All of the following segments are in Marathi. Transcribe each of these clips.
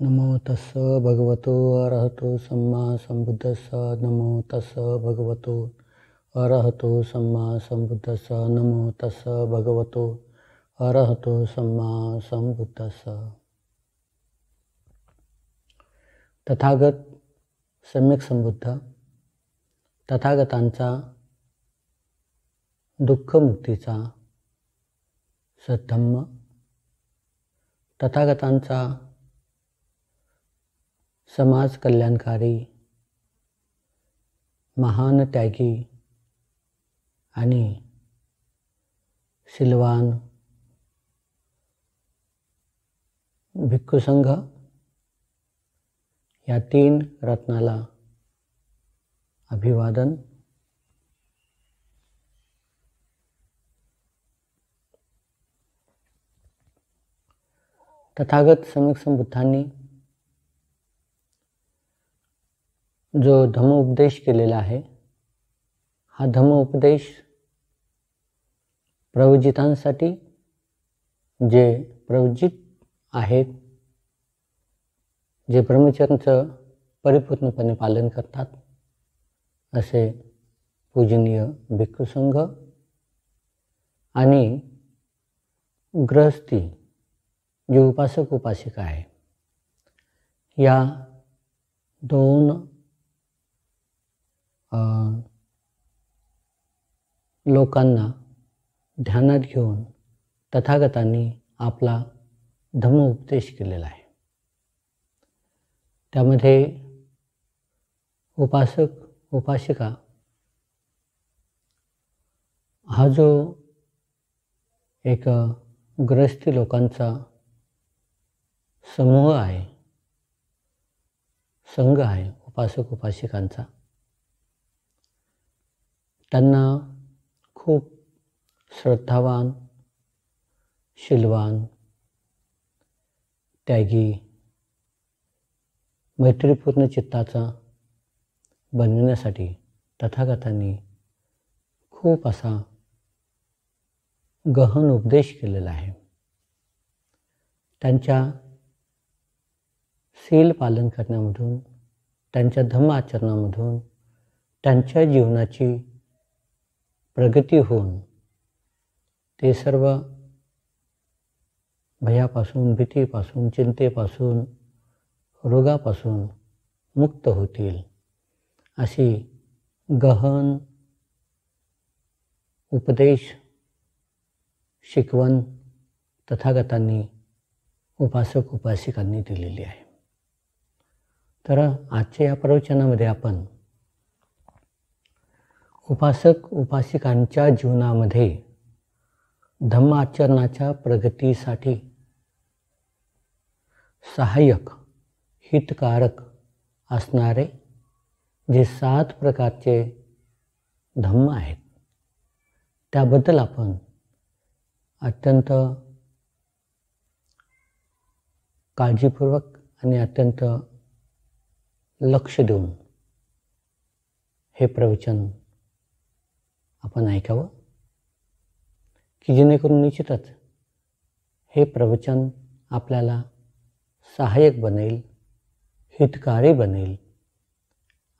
नमो तस्स भगवतो अरहतो सम्मा संबुद्धस्स नमो तस्स भगवतो अरहतो सम्मा संबुद्धस्स नमो तस्स भगवतो अरहतो सम्मा संबुद्धस्स। तथागत सम्यक संबुद्ध तथागतांचा दुःखमुक्तीचा सद्धम्म, तथागतांचा समाज कल्याणकारी महान त्यागी आणि शीलवान भिक्खुसंघ या तीन रत्नाला अभिवादन। तथागत सम्यक संबुद्धांनी जो धम्मोपदेश केलेला आहे, हा धम्मोपदेश प्रवजितांसाठी, जे प्रवजित आहेत, जे ब्रह्मचर्याचं परिपूर्णपणे पालन करतात, असे पूजनीय भिक्खुसंघ आणि गृहस्थी जे उपासक उपासिका आहे, या दोन लोकांना ध्यानात घेऊन तथागतांनी आपला धम्मोपदेश केलेला आहे। त्यामध्ये उपासक उपासिका हा जो एक गृहस्थी लोकांचा समूह आहे, संघ आहे उपासक उपासिकांचा, त्यांना खूप श्रद्धावान, शीलवान, त्यागी, मैत्रीपूर्ण चित्ताचा बनविण्यासाठी तथागतांनी खूप असा गहन उपदेश केलेला आहे। त्यांच्या शील पालन करण्यामधून, त्यांच्या धम्म आचरणामधून त्यांच्या जीवनाची प्रगती होऊन ते सर्व भयापासून, भीतीपासून, चिंतेपासून, रोगापासून मुक्त होतील, अशी गहन उपदेश शिकवण तथागतांनी उपासक उपासिकांनी दिलेली आहे। तर आजच्या या प्रवचनामध्ये आपण उपासक उपासिकांच्या जीवनामध्ये धम्म आचरणाच्या प्रगतीसाठी सहाय्यक, हितकारक असणारे जे 7 प्रकारचे धम्म आहेत, त्याबद्दल आपण अत्यंत काळजीपूर्वक आणि अत्यंत लक्ष देऊन हे प्रवचन आपण ऐकावं, की जेणेकरून निश्चितच हे प्रवचन आपल्याला सहाय्यक बनेल, हितकारी बनेल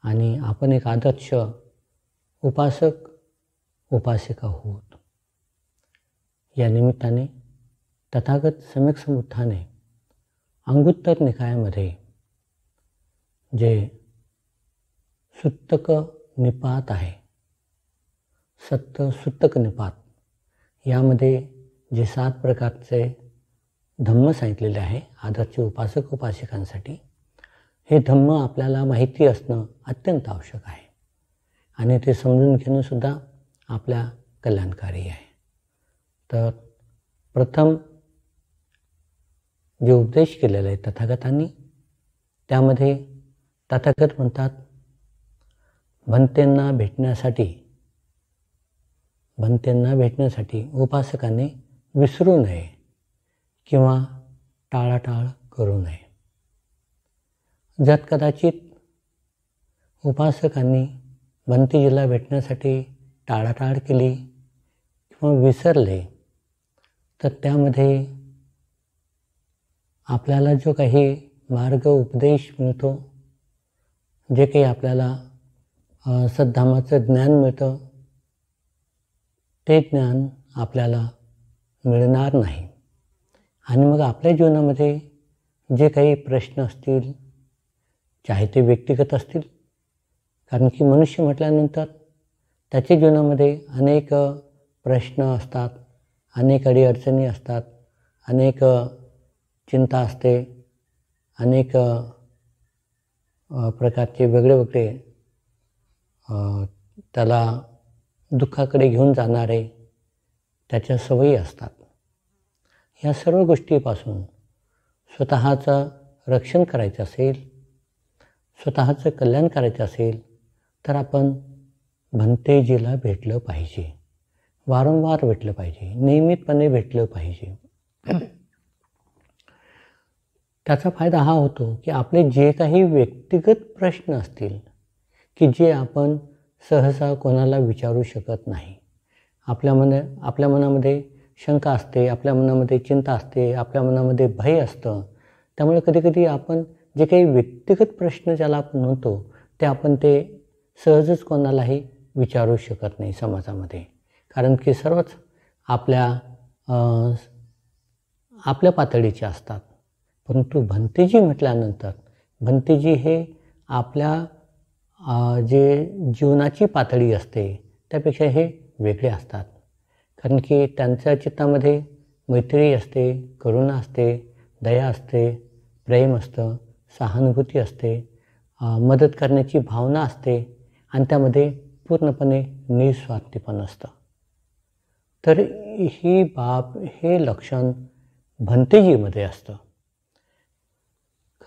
आणि आपण एक आदर्श उपासक उपासिका होत। या निमित्ताने तथागत सम्यक संबुद्धाने अंगुत्तर निकायामध्ये जे सुत्तक निपात आहे, सुत्तक निपात, यामध्ये जे 7 प्रकारचे धम्म सांगितलेले आहे आदर्श उपासक उपासिकांसाठी, हे धम्म आपल्याला माहिती असणं अत्यंत आवश्यक आहे आणि ते समजून घेणं सुद्धा आपल्या कल्याणकारी आहे। तर प्रथम जे उपदेश केलेला आहे तथागतांनी, त्यामध्ये तथागत म्हणतात, भंतेंना भेटण्यासाठी उपासकाने विसरू नये किंवा टाळाटाळ करू नये। जर कदाचित उपासकांनी भंतेजीला भेटण्यासाठी टाळाटाळ केली किंवा विसरले, तर त्यामध्ये आपल्याला जो काही मार्ग उपदेश मिळतो, जे काही आपल्याला सद्धामाचं ज्ञान मिळतं, ते ज्ञान आपल्याला मिळणार नाही. आणि मग आपल्या जीवनामध्ये जे काही प्रश्न असतील, चाहे ते व्यक्तिगत असतील, कारण की मनुष्य म्हटल्यानंतर त्याच्या जीवनामध्ये अनेक प्रश्न असतात, अनेक अडीअडचणी असतात, अनेक चिंता असते, अनेक प्रकारचे वेगळे त्याला दुःखाकडे घेऊन जाणारे त्याच्या सवयी असतात. ह्या सर्व गोष्टीपासून स्वतःचं रक्षण करायचं असेल, स्वतःचं कल्याण करायचं असेल, तर आपण भंतेजीला भेटलं पाहिजे, वारंवार भेटलं पाहिजे, नियमितपणे भेटलं पाहिजे. त्याचा फायदा हा होतो की आपले जे काही व्यक्तिगत प्रश्न असतील की जे आपण सहसा कोणाला विचारू शकत नाही, आपल्या मनामध्ये शंका असते, आपल्या मनामध्ये चिंता असते, आपल्या मनामध्ये भय असतं, त्यामुळे कधीकधी आपण जे काही व्यक्तिगत प्रश्न ज्याला आपण म्हणतो ते आपण ते सहजच कोणालाही विचारू शकत नाही समाजामध्ये, कारण की सर्वच आपल्या पातळीचे असतात. परंतु भंतेजी म्हटल्यानंतर भंतेजी हे आपल्या जे जीवनाची पातळी असते त्यापेक्षा हे वेगळे असतात, कारण की त्यांच्या चित्तामध्ये मैत्री असते, करुणा असते, दया असते, प्रेम असतं, सहानुभूती असते, मदत करण्याची भावना असते आणि त्यामध्ये पूर्णपणे निस्वार्थीपण असतं. तर ही बाब, हे लक्षण भंतेजीमध्ये असतं.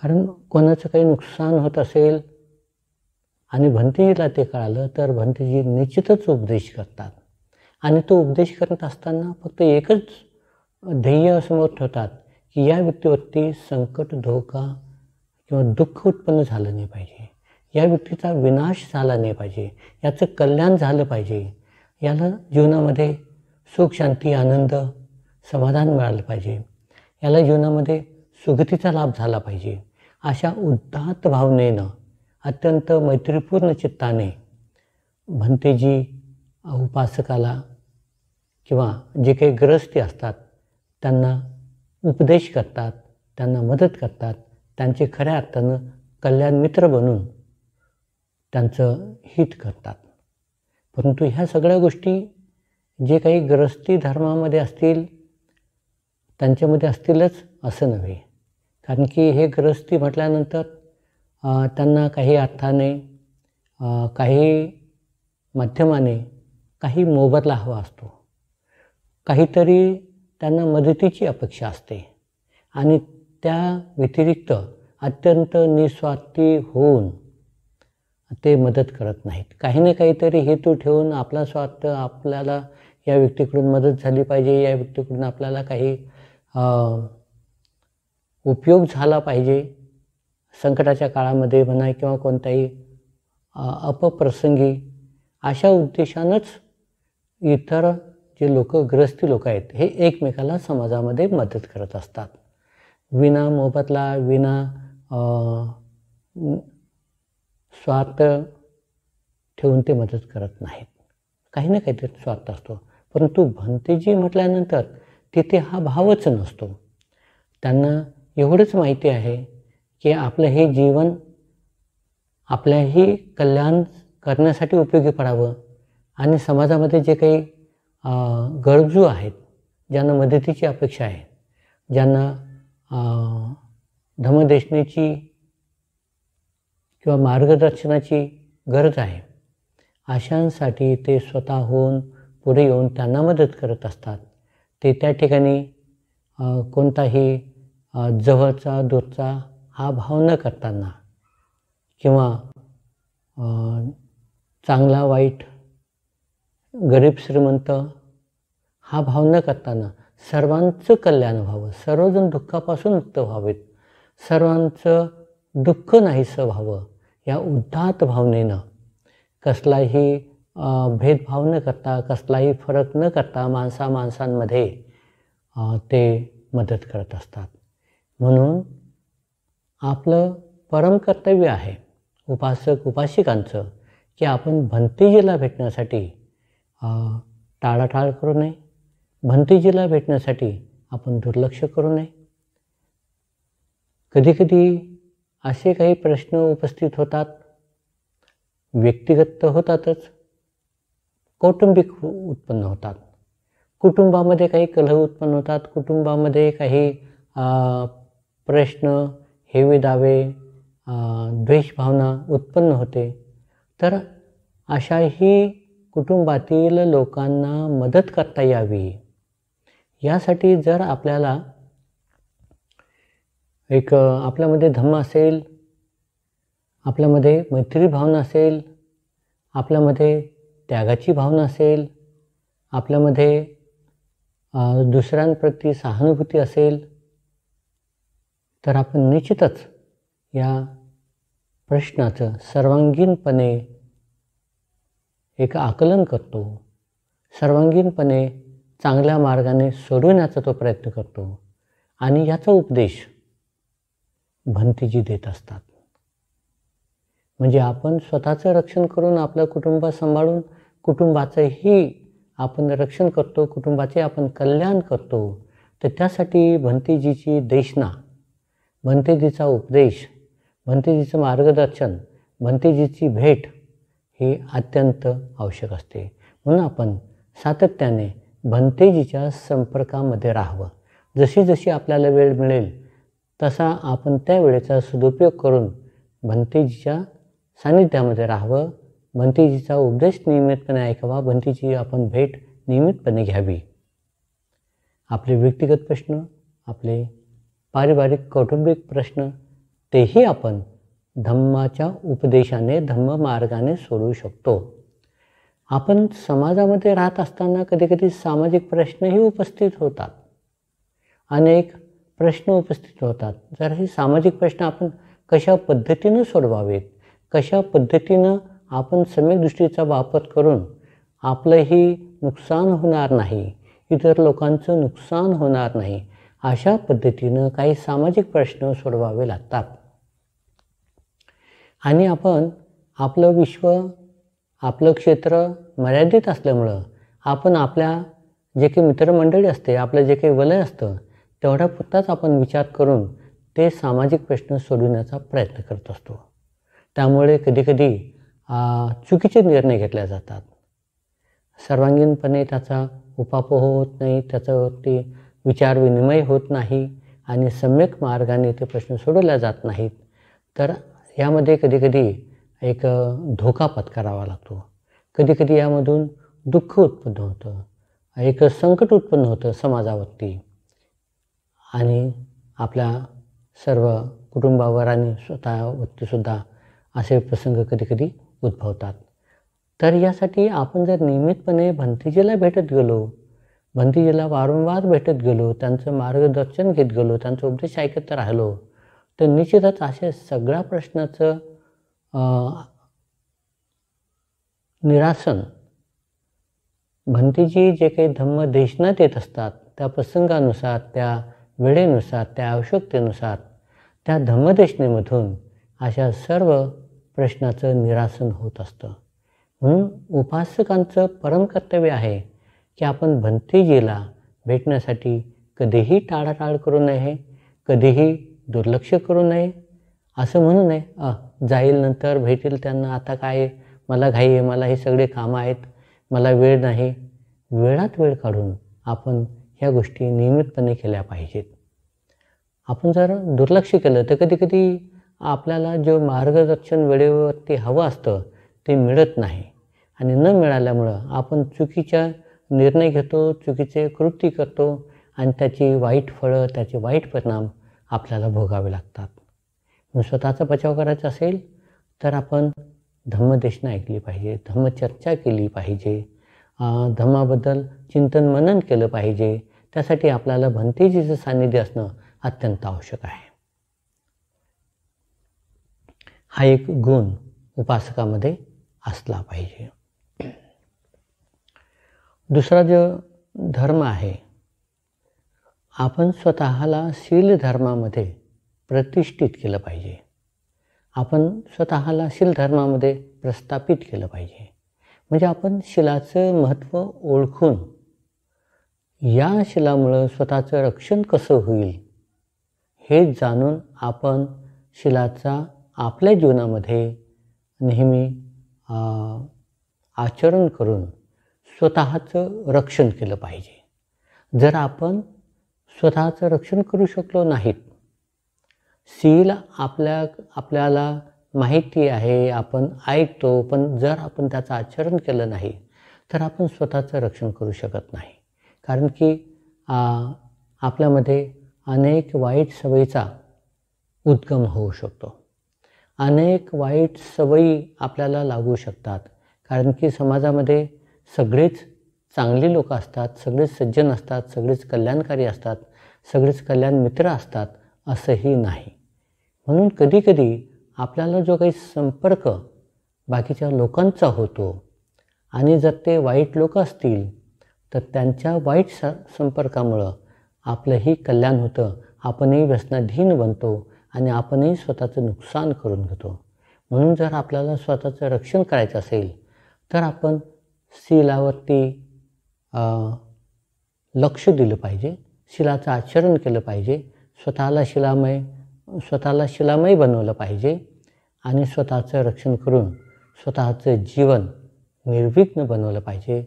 कारण कोणाचं काही नुकसान होत असेल आणि भंतेजीला ते कळालं तर भंतेजी निश्चितच उपदेश करतात. आणि तो उपदेश करत असताना फक्त एकच ध्येय समोर ठेवतात की या व्यक्तीवरती संकट, धोका किंवा दुःख उत्पन्न झालं नाही पाहिजे, या व्यक्तीचा विनाश झाला नाही पाहिजे, याचं कल्याण झालं पाहिजे, याला जीवनामध्ये सुख, शांती, आनंद, समाधान मिळालं पाहिजे, याला जीवनामध्ये सुगतीचा लाभ झाला पाहिजे. अशा उदात्त भावनेनं, अत्यंत मैत्रीपूर्ण चित्ताने भंतेजी उपासकाला किंवा जे काही ग्रस्ती असतात त्यांना उपदेश करतात, त्यांना मदत करतात, त्यांचे खऱ्या अर्थानं कल्याण मित्र बनून त्यांचं हित करतात. परंतु ह्या सगळ्या गोष्टी जे काही ग्रस्ती धर्मामध्ये असतील त्यांच्यामध्ये असतीलच असं नव्हे, कारण की हे ग्रस्ती म्हटल्यानंतर त्यांना काही अर्थाने, काही माध्यमाने, काही मोबदला हवा असतो, काहीतरी त्यांना मदतीची अपेक्षा असते आणि त्या व्यतिरिक्त अत्यंत निस्वार्थी होऊन ते मदत करत नाहीत. काही ना काहीतरी हेतू ठेवून आपला स्वार्थ, आपल्याला या व्यक्तीकडून मदत झाली पाहिजे, या व्यक्तीकडून आपल्याला काही उपयोग झाला पाहिजे, संकटाच्या काळामध्ये म्हणा किंवा कोणत्याही अपप्रसंगी, अशा उद्देशानंच इतर जे ग्रस्ती लोक आहेत हे एकमेकाला समाजामध्ये मदत करत असतात. विना मोबदला, विना स्वार्थ ठेवून ते मदत करत नाहीत, काही ना काहीतरी स्वार्थ असतो. परंतु भंतेजी म्हटल्यानंतर तिथे हा भावच नसतो. त्यांना एवढंच माहिती आहे की आपलं हे जीवन आपल्याही कल्याण करण्यासाठी उपयोगी पडावं आणि समाजामध्ये जे काही गरजू आहेत, ज्यांना मदतीची अपेक्षा आहे, ज्यांना धमदेशनेची किंवा मार्गदर्शनाची गरज आहे, अशांसाठी ते स्वतःहून पुढे येऊन त्यांना मदत करत असतात. ते त्या ठिकाणी कोणताही जवळचा दूरचा हा भाव न करताना किंवा चांगला वाईट, गरीब श्रीमंत हा भाव न करताना सर्वांचं कल्याण व्हावं, सर्वजण दुःखापासून मुक्त व्हावेत, सर्वांचं दुःख नाहीसं व्हावं, या उदात्त भावनेनं कसलाही भेदभाव न करता, कसलाही फरक न करता माणसांमध्ये ते मदत करत असतात. म्हणून आपलं परम कर्तव्य आहे उपासक उपासिकांचं की आपण भंतेजीला भेटण्यासाठी टाळाटाळ करू नये, भंतेजीला भेटण्यासाठी आपण दुर्लक्ष करू नये. कधीकधी असे काही प्रश्न उपस्थित होतात, व्यक्तिगत होतातच, कौटुंबिक उत्पन्न होतात. कुटुंबामध्ये काही कलह उत्पन्न होतात, कुटुंबामध्ये काही प्रश्न, हेवे दावे, द्वेषभावना उत्पन्न होते. तर अशाही कुटुंबातील लोकांना मदत करता यावी यासाठी जर आपल्याला आपल्यामध्ये धम्म असेल, आपल्यामध्ये मैत्री भावना असेल, आपल्यामध्ये त्यागाची भावना असेल, आपल्यामध्ये दुसऱ्यांप्रती सहानुभूती असेल, तर आपण निश्चितच या प्रश्नाचं सर्वांगीणपणे एक आकलन करतो, सर्वांगीणपणे चांगल्या मार्गाने सोडविण्याचा तो प्रयत्न करतो आणि याचा उपदेश भंतेजी देत असतात. म्हणजे आपण स्वतःचं रक्षण करून आपलं कुटुंब सांभाळून कुटुंबाचंही आपण रक्षण करतो, कुटुंबाचे आपण कल्याण करतो. तर त्यासाठी भंतेजीची देशना, भंतेजीचा उपदेश, भंतेजीचं मार्गदर्शन, भंतेजीची भेट हे अत्यंत आवश्यक असते. म्हणून आपण सातत्याने भंतेजीच्या संपर्कामध्ये राहावं. जशी जशी आपल्याला वेळ मिळेल तसा आपण त्या वेळेचा सदुपयोग करून भंतेजीच्या सानिध्यामध्ये राहावं, भंतेजीचा उपदेश नियमितपणे ऐकावा, भंतेजी आपण भेट नियमितपणे घ्यावी. आपले व्यक्तिगत प्रश्न, आपले पारिवारिक कौटुंबिक प्रश्न तेही आपण धम्माच्या उपदेशाने, धम्म मार्गाने सोडवू शकतो. आपण समाजामध्ये राहत असताना कधीकधी सामाजिक प्रश्नही उपस्थित होतात, अनेक प्रश्न उपस्थित होतात. जर हे सामाजिक प्रश्न आपण कशा पद्धतीनं सोडवावेत, कशा पद्धतीनं आपण सम्यक दृष्टीचा वापर करून आपलंही नुकसान होणार नाही, इतर लोकांचं नुकसान होणार नाही, अशा पद्धतीनं काही सामाजिक प्रश्न सोडवावे लागतात. आणि आपण आपलं विश्व, आपलं क्षेत्र मर्यादित असल्यामुळं आपण आपल्या जे काही मित्रमंडळी असते, आपलं जे काही वलय असतं तेवढ्यापुरताच आपण विचार करून ते सामाजिक प्रश्न सोडविण्याचा प्रयत्न करत असतो. त्यामुळे कधीकधी चुकीचे निर्णय घेतले जातात. सर्वांगीणपणे त्याचा उपापोह होत नाही, त्याच्यावरती विचारविनिमय होत नाही आणि सम्यक मार्गाने ते प्रश्न सोडवले जात नाहीत. तर यामध्ये कधीकधी एक धोका पत्करावा लागतो. कधीकधी यामधून दुःख उत्पन्न होतं, एक संकट उत्पन्न होतं समाजावरती आणि आपल्या सर्व कुटुंबावर आणि स्वतःवरतीसुद्धा असे प्रसंग कधीकधी उद्भवतात. तर यासाठी आपण जर नियमितपणे भंतेजीला भेटत गेलो, भंतेजीला वारंवार भेटत गेलो, त्यांचं मार्गदर्शन घेत गेलो, त्यांचा उपदेश ऐकत राहिलो, तर निश्चितच अशा सगळ्या प्रश्नाचं निरासन भंतेजी जे काही धम्म देशना देत असतात त्या प्रसंगानुसार, त्या वेळेनुसार, त्या आवश्यकतेनुसार त्या धम्मदेशनेमधून अशा सर्व प्रश्नाचं निरासन होत असतं. म्हणून उपासकांचं परम कर्तव्य आहे की आपण भंतेजीला भेटण्यासाठी कधीही टाळाटाळ करू नये, कधीही दुर्लक्ष करू नये. असं म्हणू नये जाईल नंतर, भेटेल त्यांना, आता काय मला घाई आहे, मला हे सगळे कामं आहेत, मला वेळ नाही. वेळात वेळ काढून आपण ह्या गोष्टी नियमितपणे केल्या पाहिजेत. आपण जर दुर्लक्ष केलं तर कधीकधी आपल्याला जे मार्गदर्शन वेळेवरती हवं असतं ते मिळत नाही आणि न मिळाल्यामुळं आपण चुकीचा निर्णय घेतो, चुकीचे कृती करतो आणि त्याची वाईट फळं, त्याचे वाईट परिणाम आपल्याला भोगावे लागतात. मग स्वतःचा बचाव करायचा असेल तर आपण धम्मदेशना ऐकली पाहिजे, धम्मचर्चा केली पाहिजे, धम्माबद्दल चिंतन मनन केलं पाहिजे. त्यासाठी आपल्याला भंतेजीचं सान्निध्य असणं अत्यंत आवश्यक आहे. हा एक गुण उपासकामध्ये असला पाहिजे. दुसरा जो धर्म आहे, आपण स्वतःला शील धर्मामध्ये प्रतिष्ठित केलं पाहिजे. आपण स्वतःला शील धर्मामध्ये प्रस्थापित केलं पाहिजे. म्हणजे आपण शिलाचं महत्त्व ओळखून या शिलामुळं स्वतःचं रक्षण कसं होईल हे जाणून आपण शिलाचा आपल्या जीवनामध्ये नेहमी आचरण करून स्वतःचं रक्षण केलं पाहिजे. जर आपण स्वतःचं रक्षण करू शकलो नाहीत, शील आपल्याला माहिती आहे, आपण ऐकतो, पण जर आपण त्याचं आचरण केलं नाही तर आपण स्वतःचं रक्षण करू शकत नाही. कारण की आपल्यामध्ये अनेक वाईट सवयीचा उद्गम होऊ शकतो. अनेक वाईट सवयी आपल्याला लागू शकतात. कारण की समाजामध्ये सगळेच चांगली लोक असतात, सगळेच सज्जन असतात, सगळेच कल्याणकारी असतात, सगळेच कल्याण मित्र असतात असंही नाही. म्हणून कधीकधी आपल्याला जो काही संपर्क बाकीच्या लोकांचा होतो आणि जर ते वाईट लोक असतील तर त्यांच्या वाईट संपर्कामुळं आपलंही कल्याण होतं, आपणही व्यसनाधीन बनतो आणि आपणही स्वतःचं नुकसान करून घेतो. म्हणून जर आपल्याला स्वतःचं रक्षण करायचं असेल तर आपण शीलावरती लक्ष दिलं पाहिजे, शीलाचं आचरण केलं पाहिजे, स्वतःला शिलामय बनवलं पाहिजे आणि स्वतःचं रक्षण करून स्वतःचं जीवन निर्विघ्न बनवलं पाहिजे,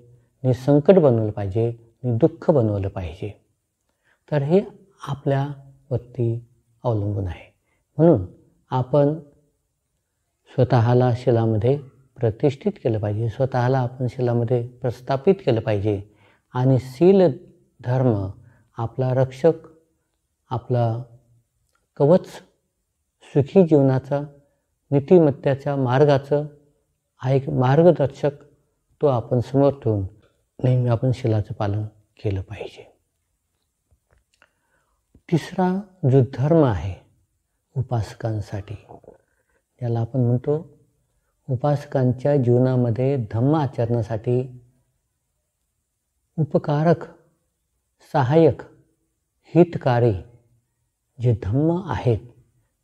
निसंकट बनवलं पाहिजे, निदुःख बनवलं पाहिजे. तर हे आपल्यावरती अवलंबून आहे. म्हणून आपण स्वतःला शिलामध्ये प्रतिष्ठित केलं पाहिजे, स्वतःला आपण शिलामध्ये प्रस्थापित केलं पाहिजे आणि शील धर्म आपला रक्षक, आपला कवच, सुखी जीवनाचा, नीतिमत्तेच्या मार्गाचं एक मार्गदर्शक तो आपण समोर ठेवून नेहमी आपण शिलाचं पालन केलं पाहिजे. तिसरा जो धर्म आहे उपासकांसाठी, याला आपण म्हणतो उपासकांच्या जीवनामध्ये धम्म आचरणासाठी उपकारक, सहाय्यक, हितकारी जे धम्म आहेत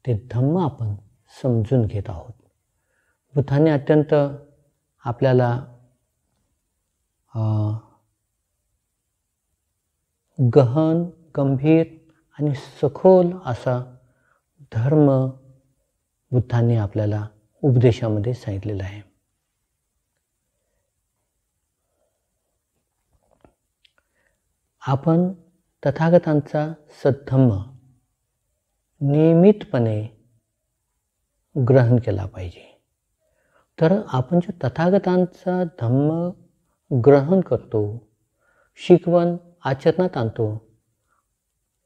ते धम्म आपण समजून घेत आहोत. बुद्धाने अत्यंत आपल्याला गहन, गंभीर आणि सखोल असा धर्म बुद्धांनी आपल्याला उपदेशामध्ये सांगितलेला आहे. आपण तथागतांचा सद्धम्म नियमितपणे ग्रहण केला पाहिजे. तर आपण जो तथागतांचा धम्म ग्रहण करतो, शिकवण आचरणात आणतो,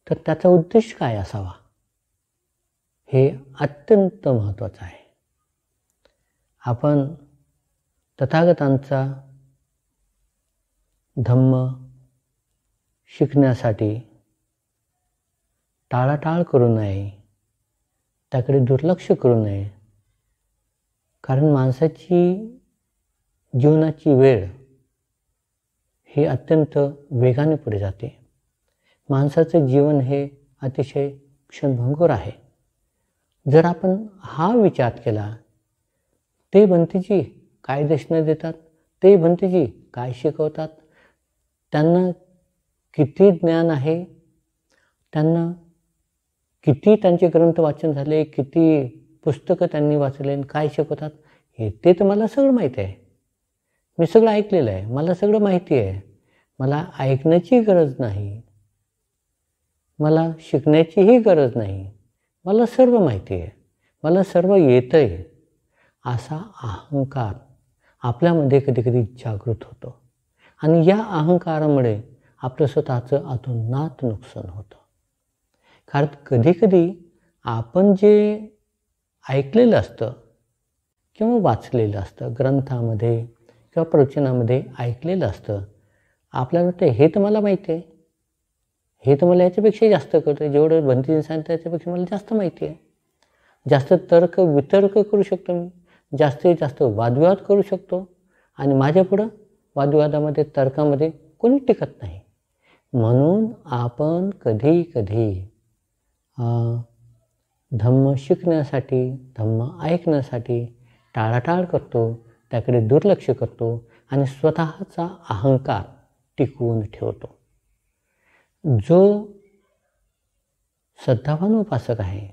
तर त्याचा उद्देश काय असावा हे अत्यंत महत्त्वाचं आहे. आपण तथागतांचा धम्म शिकण्यासाठी टाळाटाळ करू नये, त्याकडे दुर्लक्ष करू नये. कारण माणसाची जीवनाची वेळ ही अत्यंत वेगाने पुढे जाते. माणसाचं जीवन हे अतिशय क्षणभंगूर आहे. जर आपण हा विचार केला, ते भंतेजी काय दर्शनं देतात, ते भंतेजी काय शिकवतात, त्यांना किती ज्ञान आहे, त्यांना किती त्यांचे ग्रंथ वाचन झाले, किती पुस्तकं त्यांनी वाचले, काय शिकवतात, हे ते तर मला सगळं माहीत आहे, मी सगळं ऐकलेलं आहे, मला सगळं माहिती आहे, मला ऐकण्याची गरज नाही, मला शिकण्याचीही गरज नाही, मला सर्व माहिती आहे, मला सर्व येतं आहे, असा अहंकार आपल्यामध्ये कधीकधी जागृत होतो. आणि या अहंकारामुळे आपलं स्वतःचं अतोनात नुकसान होतं. कारण कधीकधी आपण जे ऐकलेलं असतं किंवा वाचलेलं असतं, ग्रंथामध्ये किंवा प्रवचनामध्ये ऐकलेलं असतं, आपल्याला वाटतं हे तर मला माहिती आहे, हे तर मला याच्यापेक्षा जास्त कळतं, जेवढं भंतेजीने सांगितलं त्याच्यापेक्षा मला जास्त माहिती आहे, जास्त तर्क वितर्क करू शकतो मी, जास्तीत जास्त वादविवाद करू शकतो आणि माझ्यापुढं वादविवादामध्ये तर्कामध्ये कोणी टिकत नाही. म्हणून आपण कधी कधी धम्म शिकण्यासाठी, धम्म ऐकण्यासाठी टाळाटाळ करतो, त्याकडे दुर्लक्ष करतो आणि स्वतःचा अहंकार टिकवून ठेवतो. जो श्रद्धावान उपासक आहे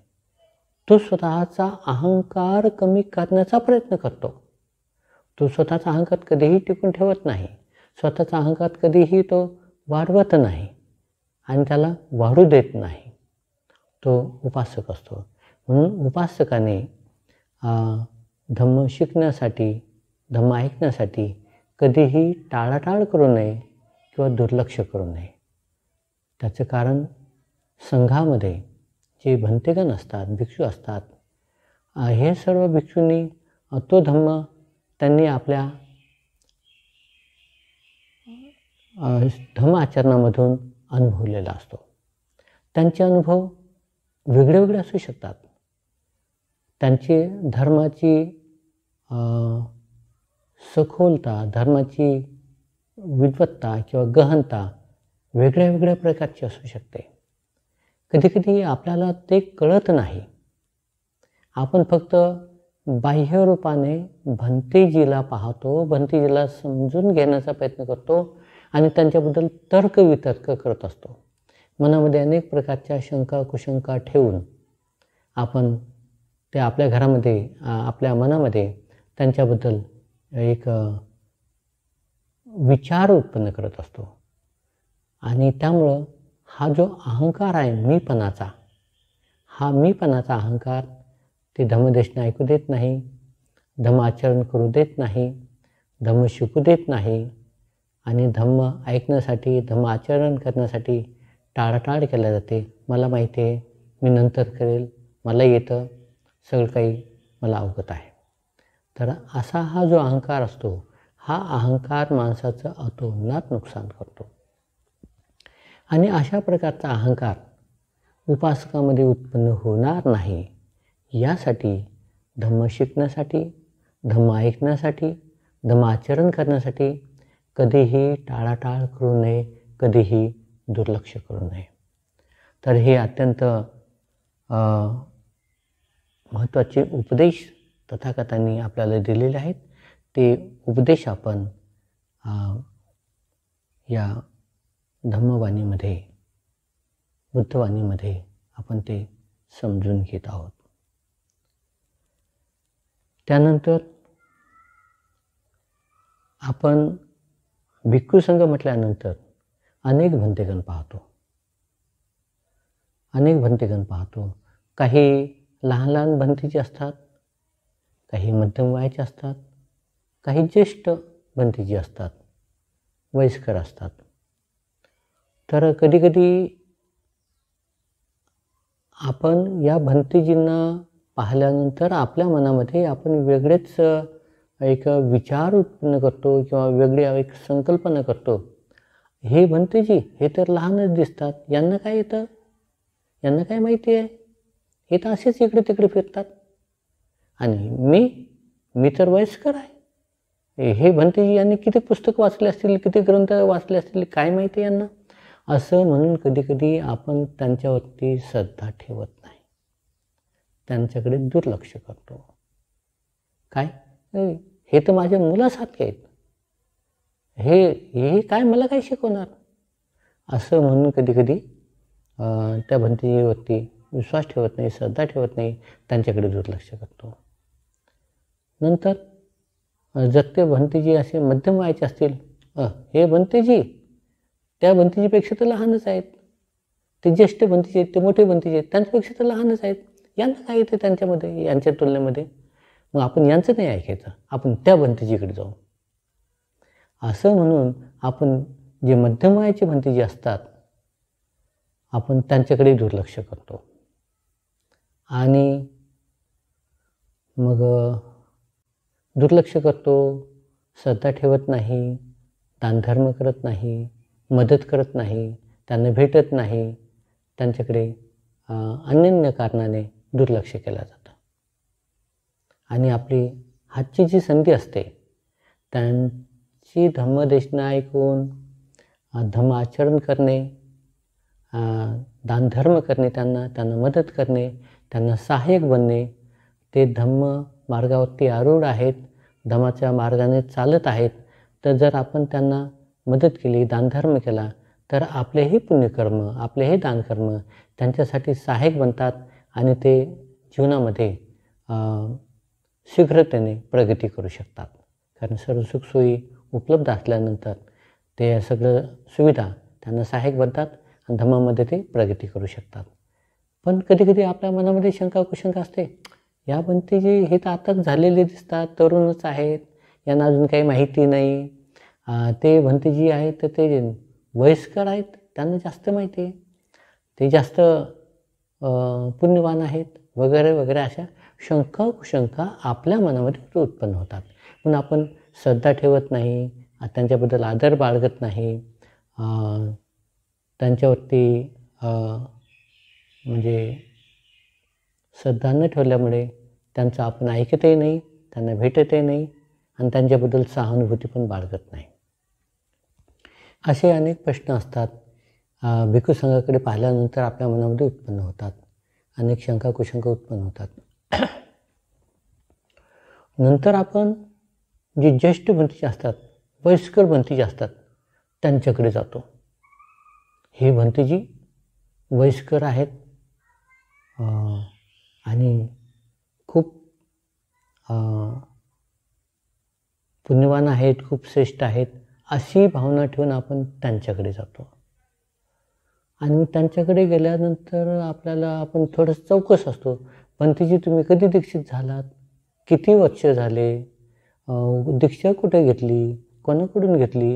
तो स्वतःचा अहंकार कमी करण्याचा प्रयत्न करतो. तो स्वतःचा अहंकार कधीही टिकून ठेवत नाही, स्वतःचा अहंकार कधीही तो वाढवत नाही आणि त्याला वाढू देत नाही. तो उपासक असतो. म्हणून उपासकाने धम्म शिकण्यासाठी, धम्म ऐकण्यासाठी कधीही टाळाटाळ करू नये किंवा दुर्लक्ष करू नये. त्याचं कारण संघामध्ये जे भंतेगण असतात, भिक्षू असतात, हे सर्व भिक्षूंनी तो धम्म त्यांनी आपल्या धम्म आचरणामधून अनुभवलेला असतो. त्यांचे अनुभव वेगळे वेगळे असू शकतात. त्यांची धर्माची सखोलता, धर्माची विद्वत्ता किंवा गहनता वेगळ्या वेगळ्या प्रकारची असू शकते. कधीकधी आपल्याला ते कळत नाही. आपण फक्त बाह्य रूपाने भंतेजीला पाहतो, भंतेजीला समजून घेण्याचा प्रयत्न करतो आणि त्यांच्याबद्दल तर्कवितर्क करत असतो. मनामध्ये अनेक प्रकारच्या शंका कुशंका ठेवून आपण ते आपल्या घरामध्ये, आपल्या मनामध्ये त्यांच्याबद्दल एक विचार उत्पन्न करत असतो. आणि त्यामुळं हा जो अहंकार आहे मीपणाचा, हा मीपणाचा अहंकार ते धम्मदेशना ऐकू देत नाही, धम्म आचरण करू देत नाही, धम्म शिकू देत नाही आणि धम्म ऐकण्यासाठी, धम्म आचरण करण्यासाठी टाळाटाळ केल्या जाते. मला माहिती आहे, मी नंतर करेल, मला येतं, सगळं काही मला अवगत आहे. तर असा हा जो अहंकार असतो, हा अहंकार माणसाचं अतोनात नुकसान करतो. आणि अशा प्रकारचा अहंकार उपासकामध्ये उत्पन्न होणार नाही यासाठी धम्म शिकण्यासाठी, धम्म ऐकण्यासाठी, धम्म आचरण करण्यासाठी कधीही टाळाटाळ करू नये, कधीही दुर्लक्ष करू नये. तर हे अत्यंत महत्त्वाचे उपदेश तथागतांनी आपल्याला दिलेले आहेत. ते उपदेश आपण या धम्मवाणीमध्ये, बुद्धवाणीमध्ये आपण ते समजून घेत आहोत. त्यानंतर आपण भिक्खू संघ म्हटल्यानंतर अनेक भंतेगण पाहतो. अनेक भंतेगण पाहतो. काही लहान लहान भंतीचे असतात, काही मध्यम वयाचे असतात, काही ज्येष्ठ भंतीचे असतात, वयस्कर असतात. तर कधीकधी आपण या भंतेजींना पाहिल्यानंतर आपल्या मनामध्ये आपण वेगळेच एक विचार उत्पन्न करतो किंवा वेगळी एक संकल्पना करतो. हे भंतेजी हे तर लहानच दिसतात, यांना काय येतं, यांना काय माहिती आहे, हे तर असेच इकडे तिकडे फिरतात आणि मी तर वयस्कर आहे. हे भंतेजी यांनी किती पुस्तक वाचले असतील, किती ग्रंथ वाचले असतील, काय माहिती यांना, असं म्हणून कधीकधी आपण त्यांच्यावरती श्रद्धा ठेवत नाही, त्यांच्याकडे दुर्लक्ष करतो. काय हे तर माझ्या मुलासारखे आहेत, हे काय मला काय शिकवणार, असं म्हणून कधीकधी त्या भंतेजीवरती विश्वास ठेवत नाही, श्रद्धा ठेवत नाही, त्यांच्याकडे दुर्लक्ष करतो. नंतर जर ते भंतेजी असे मध्यम वयाचे असतील, हे भंतेजी त्या भंतेजीपेक्षा तर लहानच आहेत, ते ज्येष्ठ भंतेजी आहेत, ते मोठे भंतेजी आहेत, त्यांच्यापेक्षा तर लहानच आहेत, यांना काय येते त्यांच्यामध्ये, यांच्या तुलनेमध्ये, मग आपण यांचं नाही ऐकायचं, आपण त्या भंतेजीकडे जाऊ. असं म्हणून आपण जे मध्यम वयाचे भंतेजी असतात आपण त्यांच्याकडे दुर्लक्ष करतो आणि मग दुर्लक्ष करतो, श्रद्धा ठेवत नाही, दानधर्म करत नाही, मदत करत नाही, त्यांना भेटत नाही, त्यांच्याकडे अन्य कारणाने दुर्लक्ष केलं जातं. आणि आपली हातची जी संधी असते त्यांची धम्मदेशना ऐकून धम्म आचरण करणे, दानधर्म करणे, त्यांना मदत करणे, त्यांना सहाय्यक बनणे, ते धम्म मार्गावरती आरूढ आहेत, धम्माच्या मार्गाने चालत आहेत, तर जर आपण त्यांना मदत केली, दानधर्म केला, तर आपलेही पुण्यकर्म, आपलेही दानकर्म त्यांच्यासाठी सहाय्यक बनतात आणि ते जीवनामध्ये शीघ्रतेने प्रगती करू शकतात. कारण सर्व सुखसोयी उपलब्ध असल्यानंतर ते सगळं सुविधा त्यांना सहाय्यक बनतात आणि धम्मामध्ये ते प्रगती करू शकतात. पण कधीकधी आपल्या मनामध्ये शंका कुशंका असते, या भंतेजी हे तर आताच झालेले दिसतात, तरुणच आहेत, यांना अजून काही माहिती नाही. ते भंतेजी आहेत तर ते वयस्कर आहेत, त्यांना जास्त माहिती आहे, ते जास्त पुण्यवान आहेत वगैरे वगैरे अशा शंका कुशंका आपल्या मनामध्ये उत्पन्न होतात. पण आपण श्रद्धा ठेवत नाही, त्यांच्याबद्दल आदर बाळगत नाही, त्यांच्यावरती म्हणजे श्रद्धा न ठेवल्यामुळे त्यांचं आपण ऐकतही नाही, त्यांना भेटतही नाही आणि त्यांच्याबद्दल सहानुभूती पण बाळगत नाही. असे अनेक प्रश्न असतात भिक्खू संघाकडे पाहिल्यानंतर आपल्या मनामध्ये उत्पन्न होतात, अनेक शंका कुशंका उत्पन्न होतात. नंतर आपण जे ज्येष्ठ भंतेजी असतात, वयस्कर भंतेजी असतात, त्यांच्याकडे जातो. हे भंतेजी वयस्कर आहेत आणि खूप पुण्यवान आहेत, खूप श्रेष्ठ आहेत, अशी भावना ठेवून आपण त्यांच्याकडे जातो. आणि त्यांच्याकडे गेल्यानंतर आपण थोडंसं चौकस असतो, भंतेजी तुम्ही कधी दीक्षित झालात, किती वर्ष झाले, दीक्षा कुठे घेतली, कोणाकडून घेतली.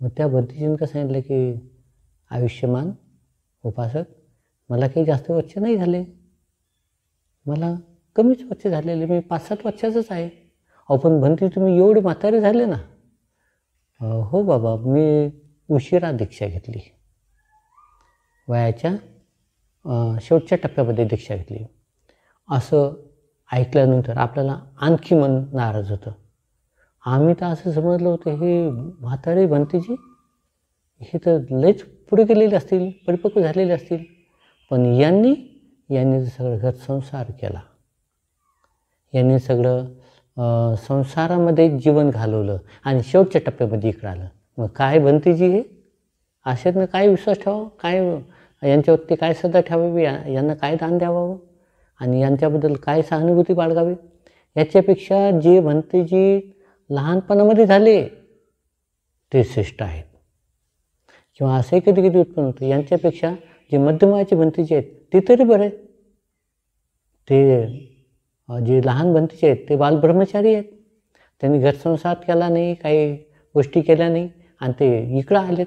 मग त्या भंतेजींनी का सांगितलं की आयुष्यमान उपासक, मला काही जास्त वर्ष नाही झाले, मला कमीच वर्ष झालेले, मी 5-7 वर्षाचंच आहे. पण भंतेजी तुम्ही एवढे म्हातारे झाले ना. हो बाबा, मी उशिरा दीक्षा घेतली, वयाच्या शेवटच्या टप्प्यामध्ये दीक्षा घेतली. असं ऐकल्यानंतर आपल्याला आणखी मन नाराज होतं. आम्ही तर असं समजलं होतं हे म्हातारे भंतेजी हे तर लयच पुढे गेलेले असतील, परिपक्व झालेले असतील. पण यांनी सगळं घर संसार केला, यांनी सगळं संसारामध्ये जीवन घालवलं आणि शेवटच्या टप्प्यामध्ये इकडं आलं. मग काय भंतेजी हे अशातनं काय विश्वास ठेवावा, काय यांच्यावरती काय श्रद्धा ठेवावी, यांना काय दान द्यावं आणि यांच्याबद्दल काय सहानुभूती बाळगावी. याच्यापेक्षा जे भंतेजी लहानपणामध्ये झाले ते श्रेष्ठ आहेत. किंवा असंही कधी कधी उत्पन्न होतं, यांच्यापेक्षा जे मध्यमवयाचे भंतेजी आहेत ते तरी बरं आहेत. ते जे लहान भंतेजी आहेत ते बालब्रह्मचारी आहेत, त्यांनी घरसंसार केला नाही, काही गोष्टी केल्या नाही आणि ते इकडं आलेत.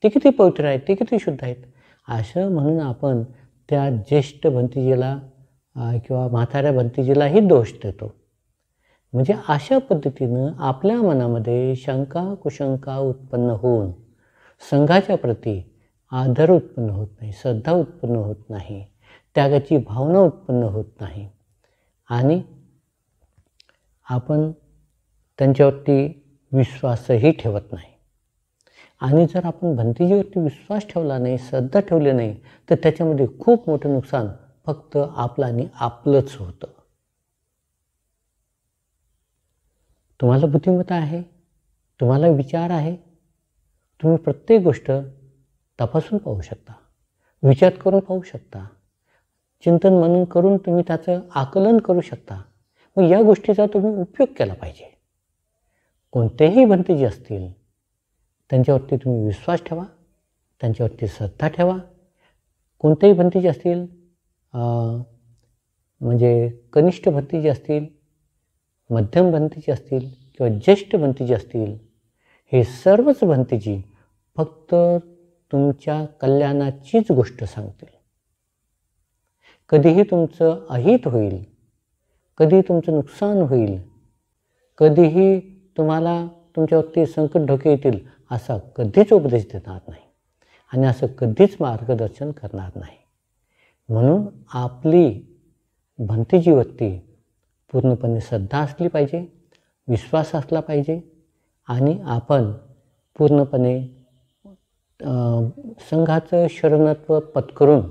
ते किती पवित्र आहेत, ते किती शुद्ध आहेत. असं म्हणून आपण त्या ज्येष्ठ भंतेजीला किंवा म्हाताऱ्या भंतेजीलाही दोष देतो. म्हणजे अशा पद्धतीनं आपल्या मनामध्ये शंका कुशंका उत्पन्न होऊन संघाच्या प्रती आदर उत्पन्न होत नाही, श्रद्धा उत्पन्न होत नाही, त्यागाची भावना उत्पन्न होत नाही आणि आपण त्यांच्यावरती विश्वासही ठेवत नाही. आणि जर आपण भंतेजीवरती विश्वास ठेवला नाही, श्रद्धा ठेवली नाही, तर त्याच्यामध्ये खूप मोठं नुकसान फक्त आपलं आणि आपलंच होतं. तुम्हाला बुद्धिमत्ता आहे, तुम्हाला विचार आहे, तुम्ही प्रत्येक गोष्ट तपासून पाहू शकता, विचार करून पाहू शकता, चिंतन मनन करून तुम्ही त्याचं आकलन करू शकता. मग या गोष्टीचा तुम्ही उपयोग केला पाहिजे. कोणतेही भंतेजी असतील त्यांच्यावरती तुम्ही विश्वास ठेवा, त्यांच्यावरती श्रद्धा ठेवा. कोणतेही भंतेजी असतील, म्हणजे कनिष्ठ भंतेजी असतील, मध्यम भंतेजी असतील किंवा ज्येष्ठ भंतेजी असतील, हे सर्वच भंतेजी फक्त तुमच्या कल्याणाचीच गोष्ट सांगतील. कधीही तुमचं अहित होईल, कधीही तुमचं नुकसान होईल, कधीही तुम्हाला तुमच्यावरती संकट धोके येतील असा कधीच उपदेश देणार नाही आणि असं कधीच मार्गदर्शन करणार नाही. म्हणून आपली भंतेजीवरती पूर्णपणे श्रद्धा असली पाहिजे, विश्वास असला पाहिजे आणि आपण पूर्णपणे संघाचं शरणत्व पत्करून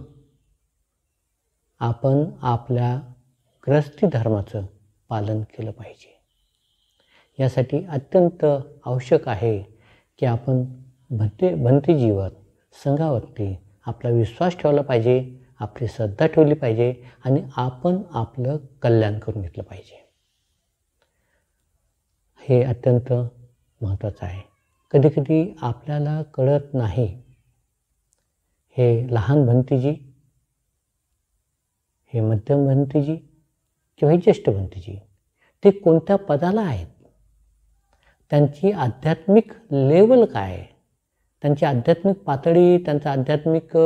आपण आपल्या गृहस्थी धर्माचं पालन केलं पाहिजे. यासाठी अत्यंत आवश्यक आहे की आपण भंतेजीवर संघावरती आपला विश्वास ठेवला पाहिजे, आपली श्रद्धा ठेवली पाहिजे आणि आपण आपलं कल्याण करून घेतलं पाहिजे. हे अत्यंत महत्त्वाचं आहे. कधीकधी आपल्याला कळत नाही, हे लहान भंतेजी, हे मध्यम भंतेजी किंवा हे ज्येष्ठ भंतेजी ते कोणत्या पदाला आहेत, त्यांची आध्यात्मिक लेवल काय आहे, त्यांची आध्यात्मिक पातळी, त्यांचं आध्यात्मिक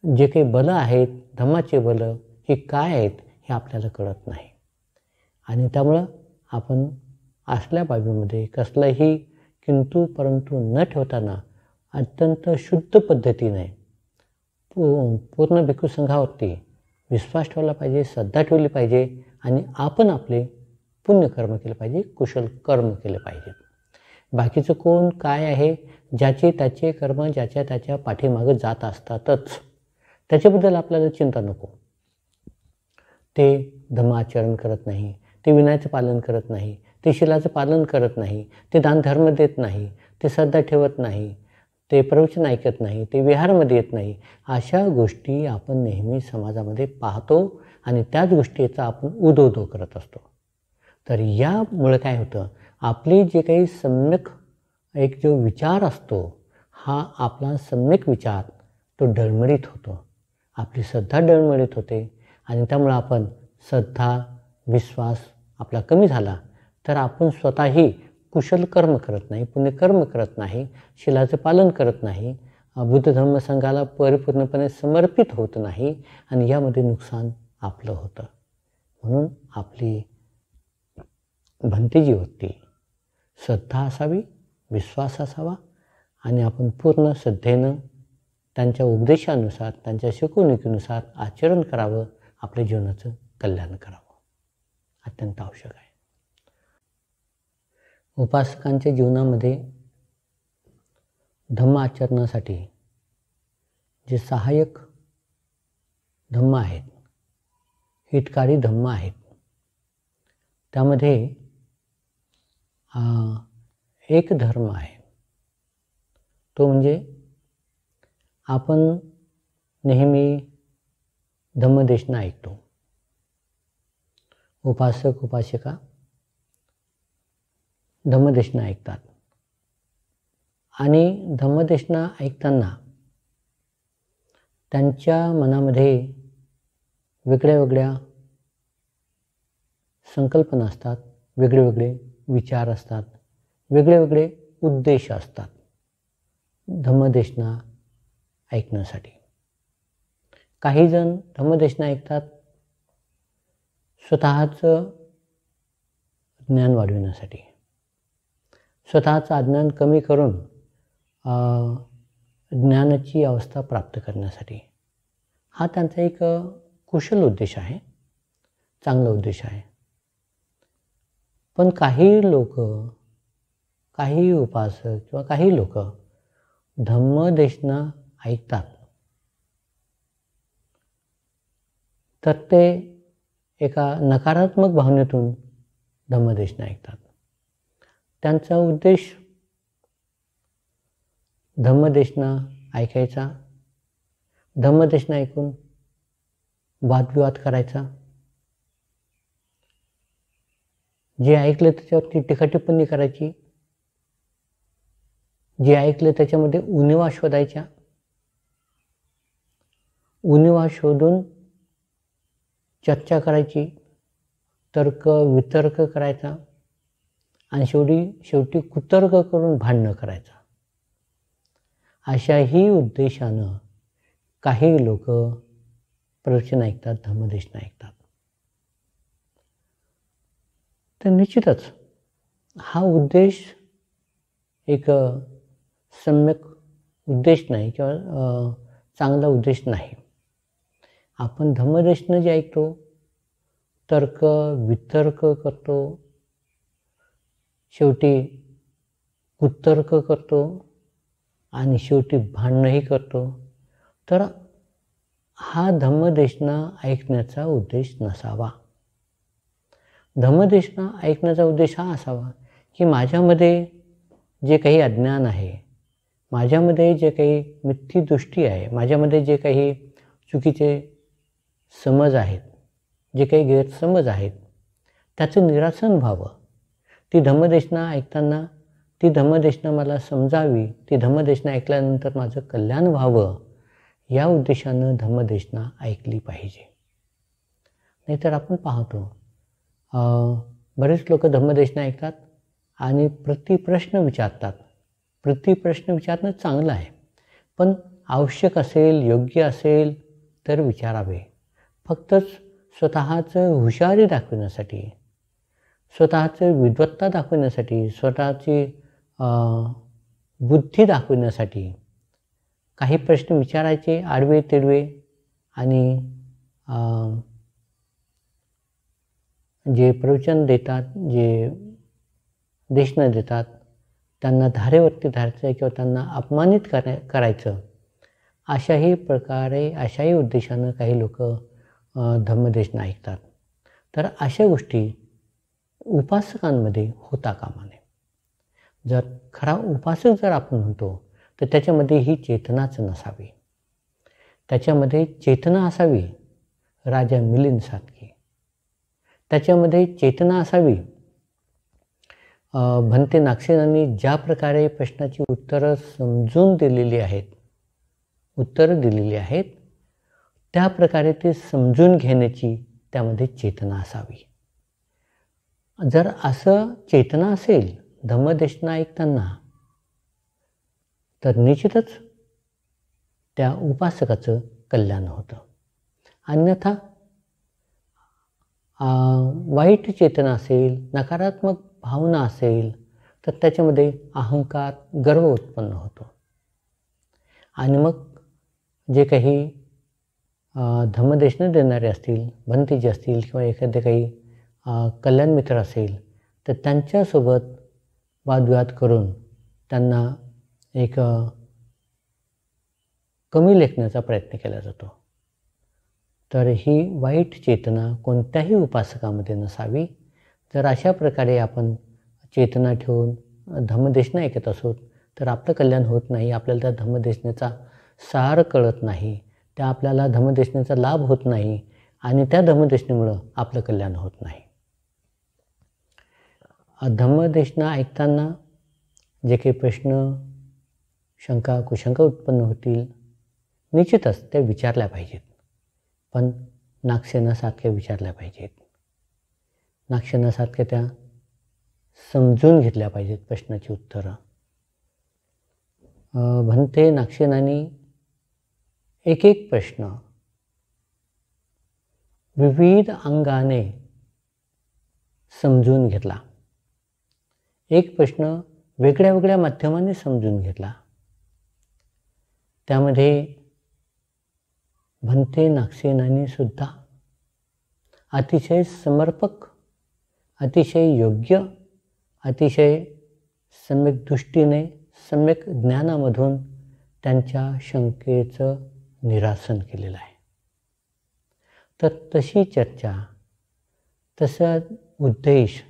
जे काही बलं आहेत, धम्माचे बलं हे काय आहेत हे आपल्याला कळत नाही. आणि त्यामुळं आपण असल्या बाबीमध्ये कसलाही किंतु परंतु न ठेवताना अत्यंत शुद्ध पद्धतीने पूर्ण भिक्खू संघावरती विश्वास ठेवला पाहिजे, श्रद्धा ठेवली पाहिजे आणि आपण आपले पुण्यकर्म केले पाहिजे, कुशल कर्म केले पाहिजेत. बाकीचं कोण काय आहे, ज्याचे त्याचे कर्म ज्याच्या त्याच्या पाठीमागं जात असतातच, त्याच्याबद्दल आपल्याला चिंता नको. ते धर्माचरण करत नाही, ते विनयाचं पालन करत नाही, ते शिलाचं पालन करत नाही, ते दानधर्म देत नाही, ते श्रद्धा ठेवत नाही, ते प्रवचन ऐकत नाही, ते विहारमध्ये येत नाही. अशा गोष्टी आपण नेहमी समाजामध्ये पाहतो आणि त्याच गोष्टीचा आपण उदो करत असतो. तर यामुळे काय होतं, आपले जे काही सम्यक एक जो विचार असतो, हा आपला सम्यक विचार तो डळमळीत होतो, आपली श्रद्धा डळमळीत होते आणि त्यामुळं आपण श्रद्धा विश्वास आपला कमी झाला तर आपण स्वतःही कुशल कर्म करत नाही, पुण्यकर्म करत नाही, शिलाचं पालन करत नाही, बुद्ध धर्म संघाला परिपूर्णपणे समर्पित होत नाही आणि यामध्ये नुकसान आपलं होतं. म्हणून आपली भंतेजीवरती श्रद्धा असावी, विश्वास असावा आणि आपण पूर्ण श्रद्धेनं त्यांच्या उपदेशानुसार, त्यांच्या शिकवणुकीनुसार आचरण करावं, आपल्या जीवनाचं कल्याण करावं. अत्यंत आवश्यक आहे. उपासकांच्या जीवनामध्ये धम्म आचरणासाठी जे सहाय्यक धम्म आहेत, हितकारी धम्म आहेत, त्यामध्ये एक धर्म आहे, तो म्हणजे आपण नेहमी धम्मदेशना ऐकतो. उपासक उपासिका धम्मदेशना ऐकतात आणि धम्मदेशना ऐकताना त्यांच्या मनामध्ये वेगळ्या वेगळ्या संकल्पना असतात, वेगळे वेगळे विचार असतात, वेगळे वेगळे उद्देश असतात धम्मदेशना ऐकण्यासाठी. काही जण धम्मदेशना ऐकतात स्वतःचं ज्ञान वाढविण्यासाठी, स्वतःचं अज्ञान कमी करून ज्ञानाची अवस्था प्राप्त करण्यासाठी. हा त्यांचा एक कुशल उद्देश आहे, चांगला उद्देश आहे. पण काही लोक, काही उपासक किंवा काही लोक धम्मदेशना ऐकतात तर ते एका नकारात्मक भावनेतून धम्मदेशना ऐकतात. त्यांचा उद्देश धम्मदेशना ऐकायचा, धम्मदेशना ऐकून वादविवाद करायचा, जे ऐकलं त्याच्यावरती टीकाटिप्पणी करायची, जे ऐकलं त्याच्यामध्ये उणिवा शोधायच्या, उणिवा शोधून चर्चा करायची, तर्क वितर्क करायचा आणि शेवटी कुतर्क करून भांडणं करायचं. अशाही उद्देशानं काही लोक प्रवचन ऐकतात, धम्मदेशना ऐकतात. तर निश्चितच हा उद्देश एक सम्यक उद्देश नाही किंवा चांगला उद्देश नाही. आपण धम्मदेशनं जे ऐकतो, तर्क वितर्क करतो, शेवटी कुतर्क करतो आणि शेवटी भांडणंही करतो, तर हा धम्मदेशना ऐकण्याचा उद्देश नसावा. धम्मदेशना ऐकण्याचा उद्देश हा असावा की माझ्यामध्ये जे काही अज्ञान आहे, माझ्यामध्ये जे काही मिथ्या दृष्टी आहे, माझ्यामध्ये जे काही चुकीचे समज आहेत, जे काही गैरसमज आहेत, त्याचं निरासन व्हावं. ती धम्मदेशना ऐकताना ती धम्मदेशना मला समजावी, ती धम्मदेशना ऐकल्यानंतर माझं कल्याण व्हावं, या उद्देशानं धम्मदेशना ऐकली पाहिजे. नाहीतर आपण पाहतो बरेच लोक धम्मदेशना ऐकतात आणि प्रतिप्रश्न विचारतात. प्रतिप्रश्न विचारणं चांगलं आहे, पण आवश्यक असेल, योग्य असेल तर विचारावे. फक्तच स्वतःचं हुशारी दाखवण्यासाठी, स्वतःचं विद्वत्ता दाखवण्यासाठी, स्वतःची बुद्धी दाखवण्यासाठी काही प्रश्न विचारायचे आडवे तिडवे आणि जे प्रवचन देतात, जे देशना देतात, त्यांना धारेवरती धरायचं किंवा त्यांना अपमानित करायचं, अशाही प्रकारे अशाही उद्देशानं काही लोक धम्मदेशना ऐकतात. तर अशा गोष्टी उपासकांमध्ये होता कामा नये. जर खरा उपासक जर आपण म्हणतो तर त्याच्यामध्ये ही चेतनाच नसावी. त्याच्यामध्ये चेतना असावी राजा मिलिंदसारखी. त्याच्यामध्ये चेतना असावी भंते नागसेनांनी ज्या प्रकारे प्रश्नाची उत्तरं समजून दिलेली आहेत, उत्तरं दिलेली आहेत, त्या प्रकारे ते समजून घेण्याची त्यामध्ये चेतना असावी. जर असं चेतना असेल धम्मदेशना ऐकताना तर निश्चितच त्या उपासकाचं कल्याण होतं. अन्यथा वाईट चेतना असेल, नकारात्मक भावना असेल तर त्याच्यामध्ये अहंकार, गर्व उत्पन्न होतो आणि मग जे काही धम्मदेशना देणारे असतील, भंतेजी असतील किंवा एखादे काही कल्याण मित्र असेल तर त्यांच्यासोबत वादविवाद करून त्यांना एक कमी लेखण्याचा प्रयत्न केला जातो. तर ही वाईट चेतना कोणत्याही उपासकामध्ये नसावी. जर अशा प्रकारे आपण चेतना ठेवून धम्मदेशना ऐकत असो तर आपलं कल्याण होत नाही. आपल्याला त्या धम्मदेशनेचा सार कळत नाही, त्या आपल्याला धम्मदेशनेचा लाभ होत नाही आणि त्या धम्मदेशनेमुळं आपलं कल्याण होत नाही. धम्मदेशना ऐकताना जे काही प्रश्न, शंका, कुशंका उत्पन्न होतील निश्चितच त्या विचारल्या पाहिजेत, पण नागसेनासारख्या विचारल्या पाहिजेत. नागसेनासारख्या त्या समजून घेतल्या पाहिजेत प्रश्नाची उत्तरं. भंते नागसेनांनी एक एक प्रश्न विविध अंगाने समजून घेतला. एक प्रश्न वेगळ्या वेगळ्या माध्यमाने समजून घेतला. त्यामध्ये भंते नागसेनांनी सुद्धा अतिशय समर्पक, अतिशय योग्य, अतिशय सम्यक दृष्टीने, सम्यक ज्ञानामधून त्यांच्या शंकेचं निरासन केलेलं आहे. तर तशी चर्चा, तसा उद्देश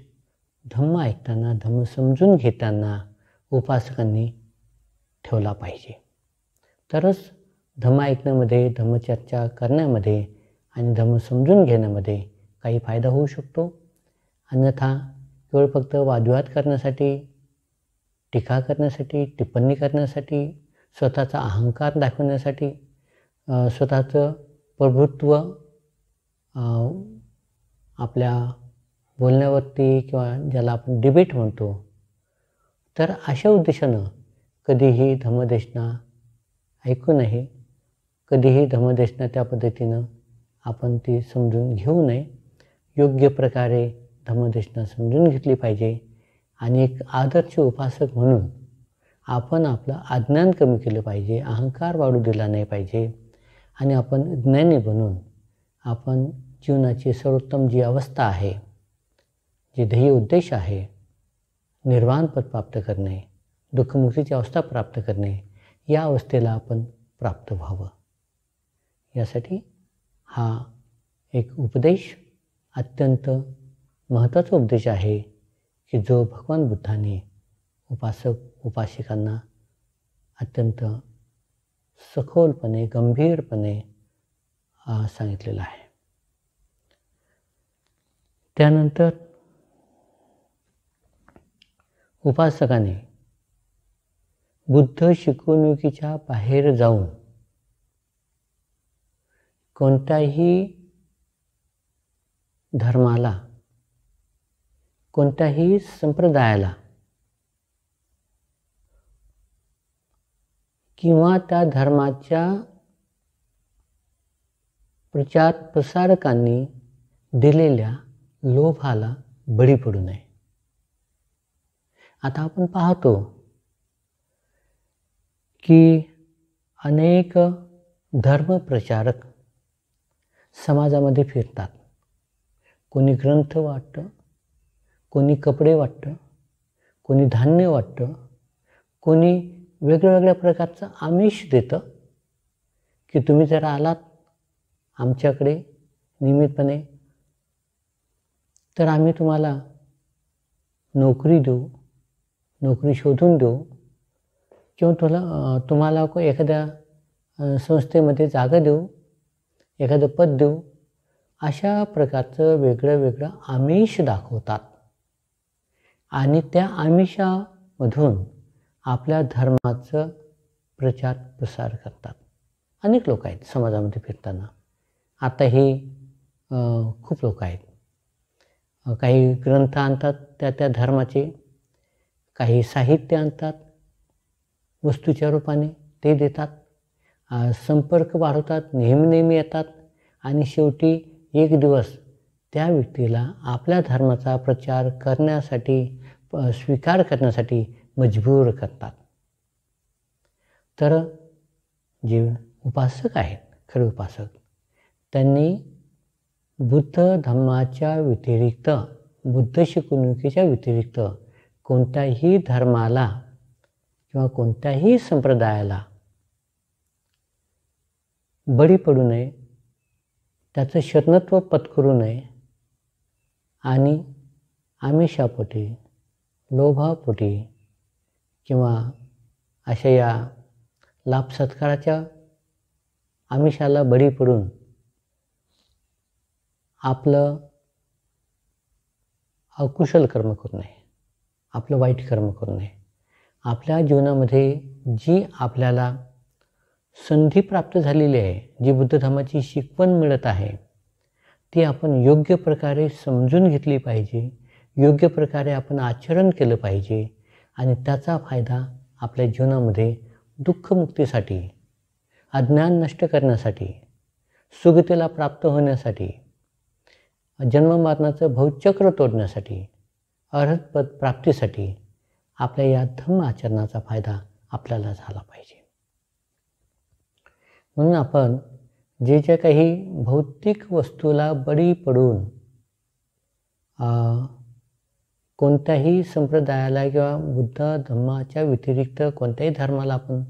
धम्म ऐकताना, धम्म समजून घेताना उपासकांनी ठेवला पाहिजे. तरच धम्म ऐकण्यामध्ये, धम्मचर्चा करण्यामध्ये आणि धम्म समजून घेण्यामध्ये काही फायदा होऊ शकतो. अन्यथा केवळ फक्त वादविवाद करण्यासाठी, टीका करण्यासाठी, टिप्पणी करण्यासाठी, स्वतःचा अहंकार दाखवण्यासाठी, स्वतःचं प्रभुत्व आपल्या बोलण्यावरती किंवा ज्याला आपण डिबेट म्हणतो, तर अशा उद्देशानं कधीही धम्मदेशना ऐकू नये. कधीही धम्मदेशना त्या पद्धतीनं आपण ती समजून घेऊ नये. योग्य प्रकारे धम्मदेशना समजून घेतली पाहिजे आणि एक आदर्श उपासक म्हणून आपण आपलं अज्ञान कमी केलं पाहिजे, अहंकार वाढू दिला नाही पाहिजे आणि आपण ज्ञानी बनून आपण जीवनाची सर्वोत्तम जी अवस्था आहे, जे ध्येय उद्देश आहे, निर्वाण पद प्राप्त करणे, दुःखमुक्तीची अवस्था प्राप्त करणे, या अवस्थेला आपण प्राप्त व्हावं. यासाठी हा एक उपदेश अत्यंत महत्त्वाचा उपदेश आहे की जो भगवान बुद्धांनी उपासक उपासिकांना अत्यंत सखोलपणे गंभीरपणे सांगितलेला आहे. त्यानंतर उपासकाने बुद्ध शिकवणुकीच्या बाहेर जाऊन कोणत्याही धर्माला, कोणत्याही संप्रदायाला किंवा त्या धर्माच्या प्रचार प्रसारकांनी दिलेल्या लोभाला बळी पडू नये. आता आपण पाहतो की अनेक धर्मप्रचारक समाजामध्ये फिरतात. कोणी ग्रंथ वाटतं, कोणी कपडे वाटतं, कोणी धान्य वाटतं, कोणी वेगवेगळ्या प्रकारचं आमिष देतं की तुम्ही जर आलात आमच्याकडे नियमितपणे तर आम्ही तुम्हाला नोकरी देऊ, नोकरी शोधून देऊ किंवा तुम्हाला एखाद्या संस्थेमध्ये जागा देऊ, एखादं पद देऊ. अशा प्रकारचं वेगळं वेगळं आमिष दाखवतात आणि त्या आमिषामधून आपल्या धर्माचं प्रचार प्रसार करतात. अनेक लोक आहेत समाजामध्ये फिरताना. आता हे खूप लोक आहेत. काही ग्रंथ आणतात त्या धर्माचे, काही साहित्य आणतात वस्तूच्या रूपाने, ते देतात, संपर्क वाढवतात, नेहमी येतात आणि शेवटी एक दिवस त्या व्यक्तीला आपल्या धर्माचा प्रचार करण्यासाठी, स्वीकार करण्यासाठी मजबूर करतात. तर जे उपासक आहेत, खरे उपासक, त्यांनी बुद्ध धम्माच्या व्यतिरिक्त, बुद्ध शिकवणुकीच्या व्यतिरिक्त कोणत्याही धर्माला किंवा कोणत्याही संप्रदायाला बळी पडू नये, त्याचं शरणत्व पत्करू नये आणि आमिषापोटी, लोभापोटी किंवा अशा या लाभ सत्काराच्या आमिषाला बळी पडून आपलं अकुशल कर्म करू नये, आपलं वाईट कर्म करू नये. आपल्या जीवनामध्ये जी आपल्याला संधी प्राप्त झालेली आहे, जी बुद्ध धर्माची शिकवण मिळत आहे, ती आपण योग्य प्रकारे समजून घेतली पाहिजे, योग्य प्रकारे आपण आचरण केलं पाहिजे आणि त्याचा फायदा आपल्या जीवनामध्ये दुःखमुक्तीसाठी, अज्ञान नष्ट करण्यासाठी, सुगतीला प्राप्त होण्यासाठी, जन्ममरणाचं भवचक्र तोडण्यासाठी, अर्हतपद प्राप्तीसाठी आपल्या या धम्म आचरणाचा फायदा आपल्याला झाला पाहिजे. म्हणून आपण जे काही भौतिक वस्तूला बळी पडून कोणत्याही संप्रदायाला किंवा बुद्ध धम्माच्या व्यतिरिक्त कोणत्याही धर्माला आपण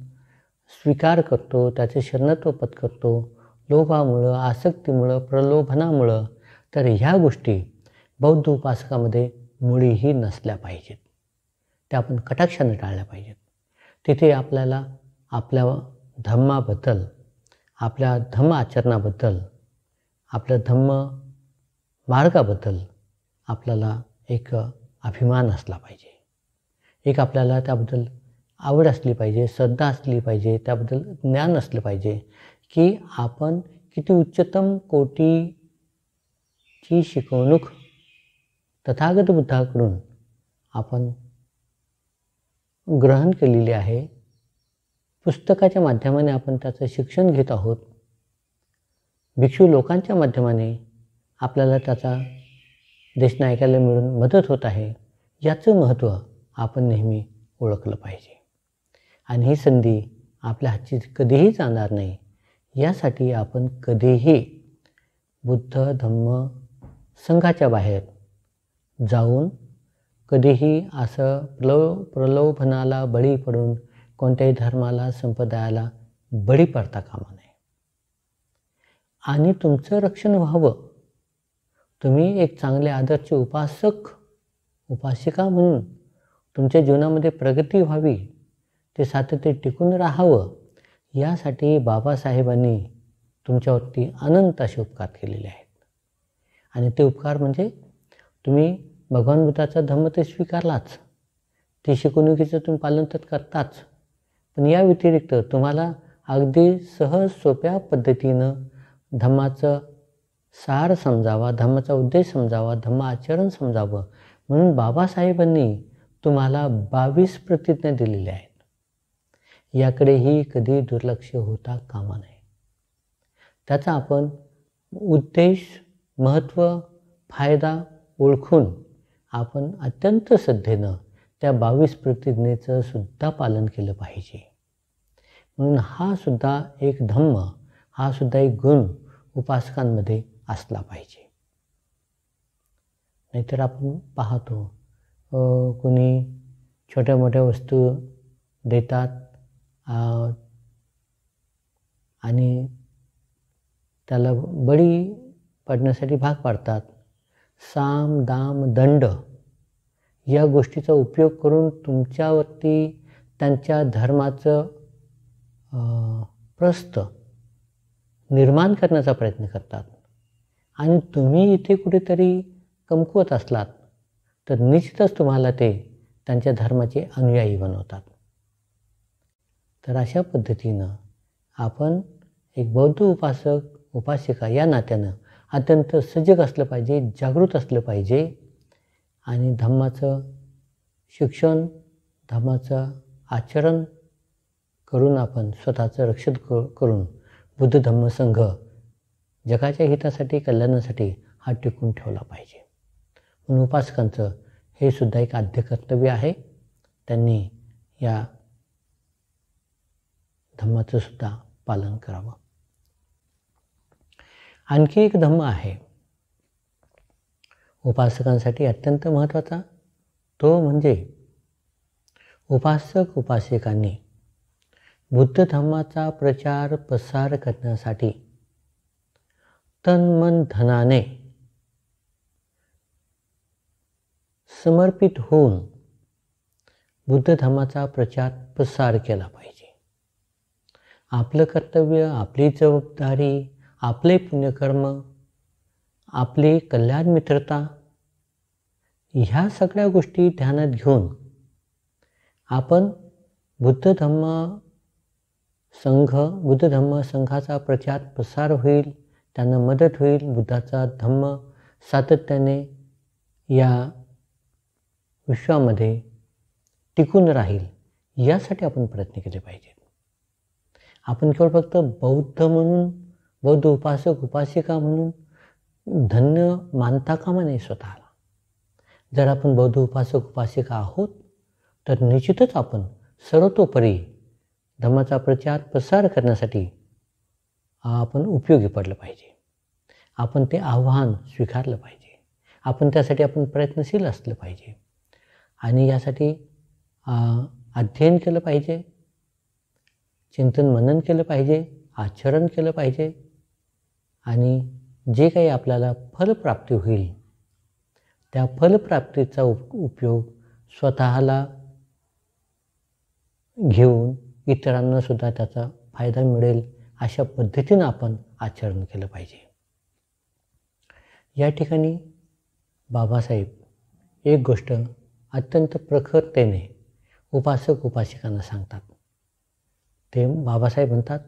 स्वीकार करतो, त्याचे शरणत्व पत्करतो, लोभामुळं, आसक्तीमुळं, प्रलोभनामुळं, तर ह्या गोष्टी बौद्ध उपासकामध्ये मुळीही नसल्या पाहिजेत. त्या आपण कटाक्षाने टाळल्या पाहिजेत. तिथे आपल्याला आपल्या धम्माबद्दल, आपल्या धम्म आचरणाबद्दल, आपल्या धम्म मार्गाबद्दल आपल्याला एक अभिमान असला पाहिजे. एक आपल्याला त्याबद्दल आवड असली पाहिजे, श्रद्धा असली पाहिजे, त्याबद्दल ज्ञान असलं पाहिजे की आपण किती उच्चतम कोटीची शिकवणूक तथागत बुद्धाकडून आपण ग्रहण केलेली आहे. पुस्तकाच्या माध्यमाने आपण त्याचं शिक्षण घेत आहोत. भिक्षू लोकांच्या माध्यमाने आपल्याला त्याचा देशना ऐकायला मिळून मदत होत आहे. याचं महत्त्व आपण नेहमी ओळखलं पाहिजे आणि ही संधी आपल्या हातची कधीही जाणार नाही. यासाठी आपण कधीही बुद्ध धम्म संघाच्या बाहेर जाऊन कधीही असं प्रलोभनाला बळी पडून कोणत्याही धर्माला, संप्रदायाला बळी पडता कामा नये. आणि तुमचं रक्षण व्हावं, तुम्ही एक चांगले आदर्श उपासक उपासिका म्हणून तुमच्या जीवनामध्ये प्रगती व्हावी, ते सातत्य टिकून राहावं, यासाठी बाबासाहेबांनी तुमच्यावरती अनंत असे उपकार केलेले आहेत. आणि ते उपकार म्हणजे तुम्ही भगवान बुद्धाचा धम्म ते स्वीकारलाच, ते शिकवणुकीचं तुम्ही पालन तर करताच, पण या व्यतिरिक्त तुम्हाला अगदी सहज सोप्या पद्धतीनं धम्माचं सार समजावा, धम्माचा उद्देश समजावा, धम्म आचरण समजावं म्हणून बाबासाहेबांनी तुम्हाला 22 प्रतिज्ञा दिलेल्या आहेत. याकडेही कधी दुर्लक्ष होता कामा नये. त्याचा आपण उद्देश, महत्त्व, फायदा ओळखून आपण अत्यंत श्रद्धेनं त्या 22 प्रतिज्ञेचं सुद्धा पालन केलं पाहिजे. म्हणून हा सुद्धा एक धम्म, हा सुद्धा एक गुण उपासकांमध्ये असला पाहिजे. नाहीतर आपण पाहतो कोणी छोट्या मोठ्या वस्तू देतात आणि त्याला बळी पडण्यासाठी भाग पाडतात. साम, दाम, दंड या गोष्टीचा उपयोग करून तुमच्यावरती त्यांच्या धर्माचं प्रस्थ निर्माण करण्याचा प्रयत्न करतात. आणि तुम्ही इथे कुठेतरी कमकुवत असलात तर निश्चितच तुम्हाला ते त्यांच्या धर्माचे अनुयायी बनवतात. तर अशा पद्धतीनं आपण एक बौद्ध उपासक उपासिका या नात्यानं अत्यंत सजग असलं पाहिजे, जागृत असलं पाहिजे आणि धम्माचं शिक्षण, धम्माचं आचरण करून आपण स्वतःचं रक्षण करून बुद्ध धम्म संघ जगाच्या हितासाठी, कल्याणासाठी हा टिकून ठेवला पाहिजे. म्हणून उपासकांचं हे सुद्धा एक आद्य कर्तव्य आहे. त्यांनी या धम्माचं सुद्धा पालन करावं. आणखी एक धम्म आहे उपासकांसाठी अत्यंत महत्त्वाचा, तो म्हणजे उपासक उपासिकांनी बुद्ध धम्माचा प्रचार प्रसार करण्यासाठी तन मन धनाने समर्पित होऊन बुद्ध धम्माचा प्रचार प्रसार केला पाहिजे. आपलं कर्तव्य, आपली जबाबदारी, आपले पुण्यकर्म, आपली कल्याण मित्रता ह्या सगळ्या गोष्टी ध्यानात घेऊन आपण बुद्ध धम्म संघाचा प्रचार प्रसार होईल, त्यांना मदत होईल, बुद्धाचा धम्म सातत्याने या विश्वामध्ये टिकून राहील, यासाठी आपण प्रयत्न केले पाहिजेत. आपण केवळ फक्त बौद्ध म्हणून, बौद्ध उपासक उपासिका म्हणून धन्य मानता कामा नये स्वतःला. जर आपण बौद्ध उपासक उपासिका आहोत तर निश्चितच आपण सर्वतोपरी धम्माचा प्रचार प्रसार करण्यासाठी आपण उपयोगी पडलं पाहिजे. आपण ते आव्हान स्वीकारलं पाहिजे. आपण त्यासाठी आपण प्रयत्नशील असलं पाहिजे आणि यासाठी अध्ययन केलं पाहिजे, चिंतन मनन केलं पाहिजे, आचरण केलं पाहिजे आणि जे काही आपल्याला फलप्राप्ती होईल त्या फलप्राप्तीचा उपयोग स्वतःला घेऊन इतरांना सुद्धा त्याचा फायदा मिळेल अशा पद्धतीनं आपण आचरण केलं पाहिजे. या ठिकाणी बाबासाहेब एक गोष्ट अत्यंत प्रखरतेने उपासक उपासिकांना सांगतात. ते बाबासाहेब म्हणतात,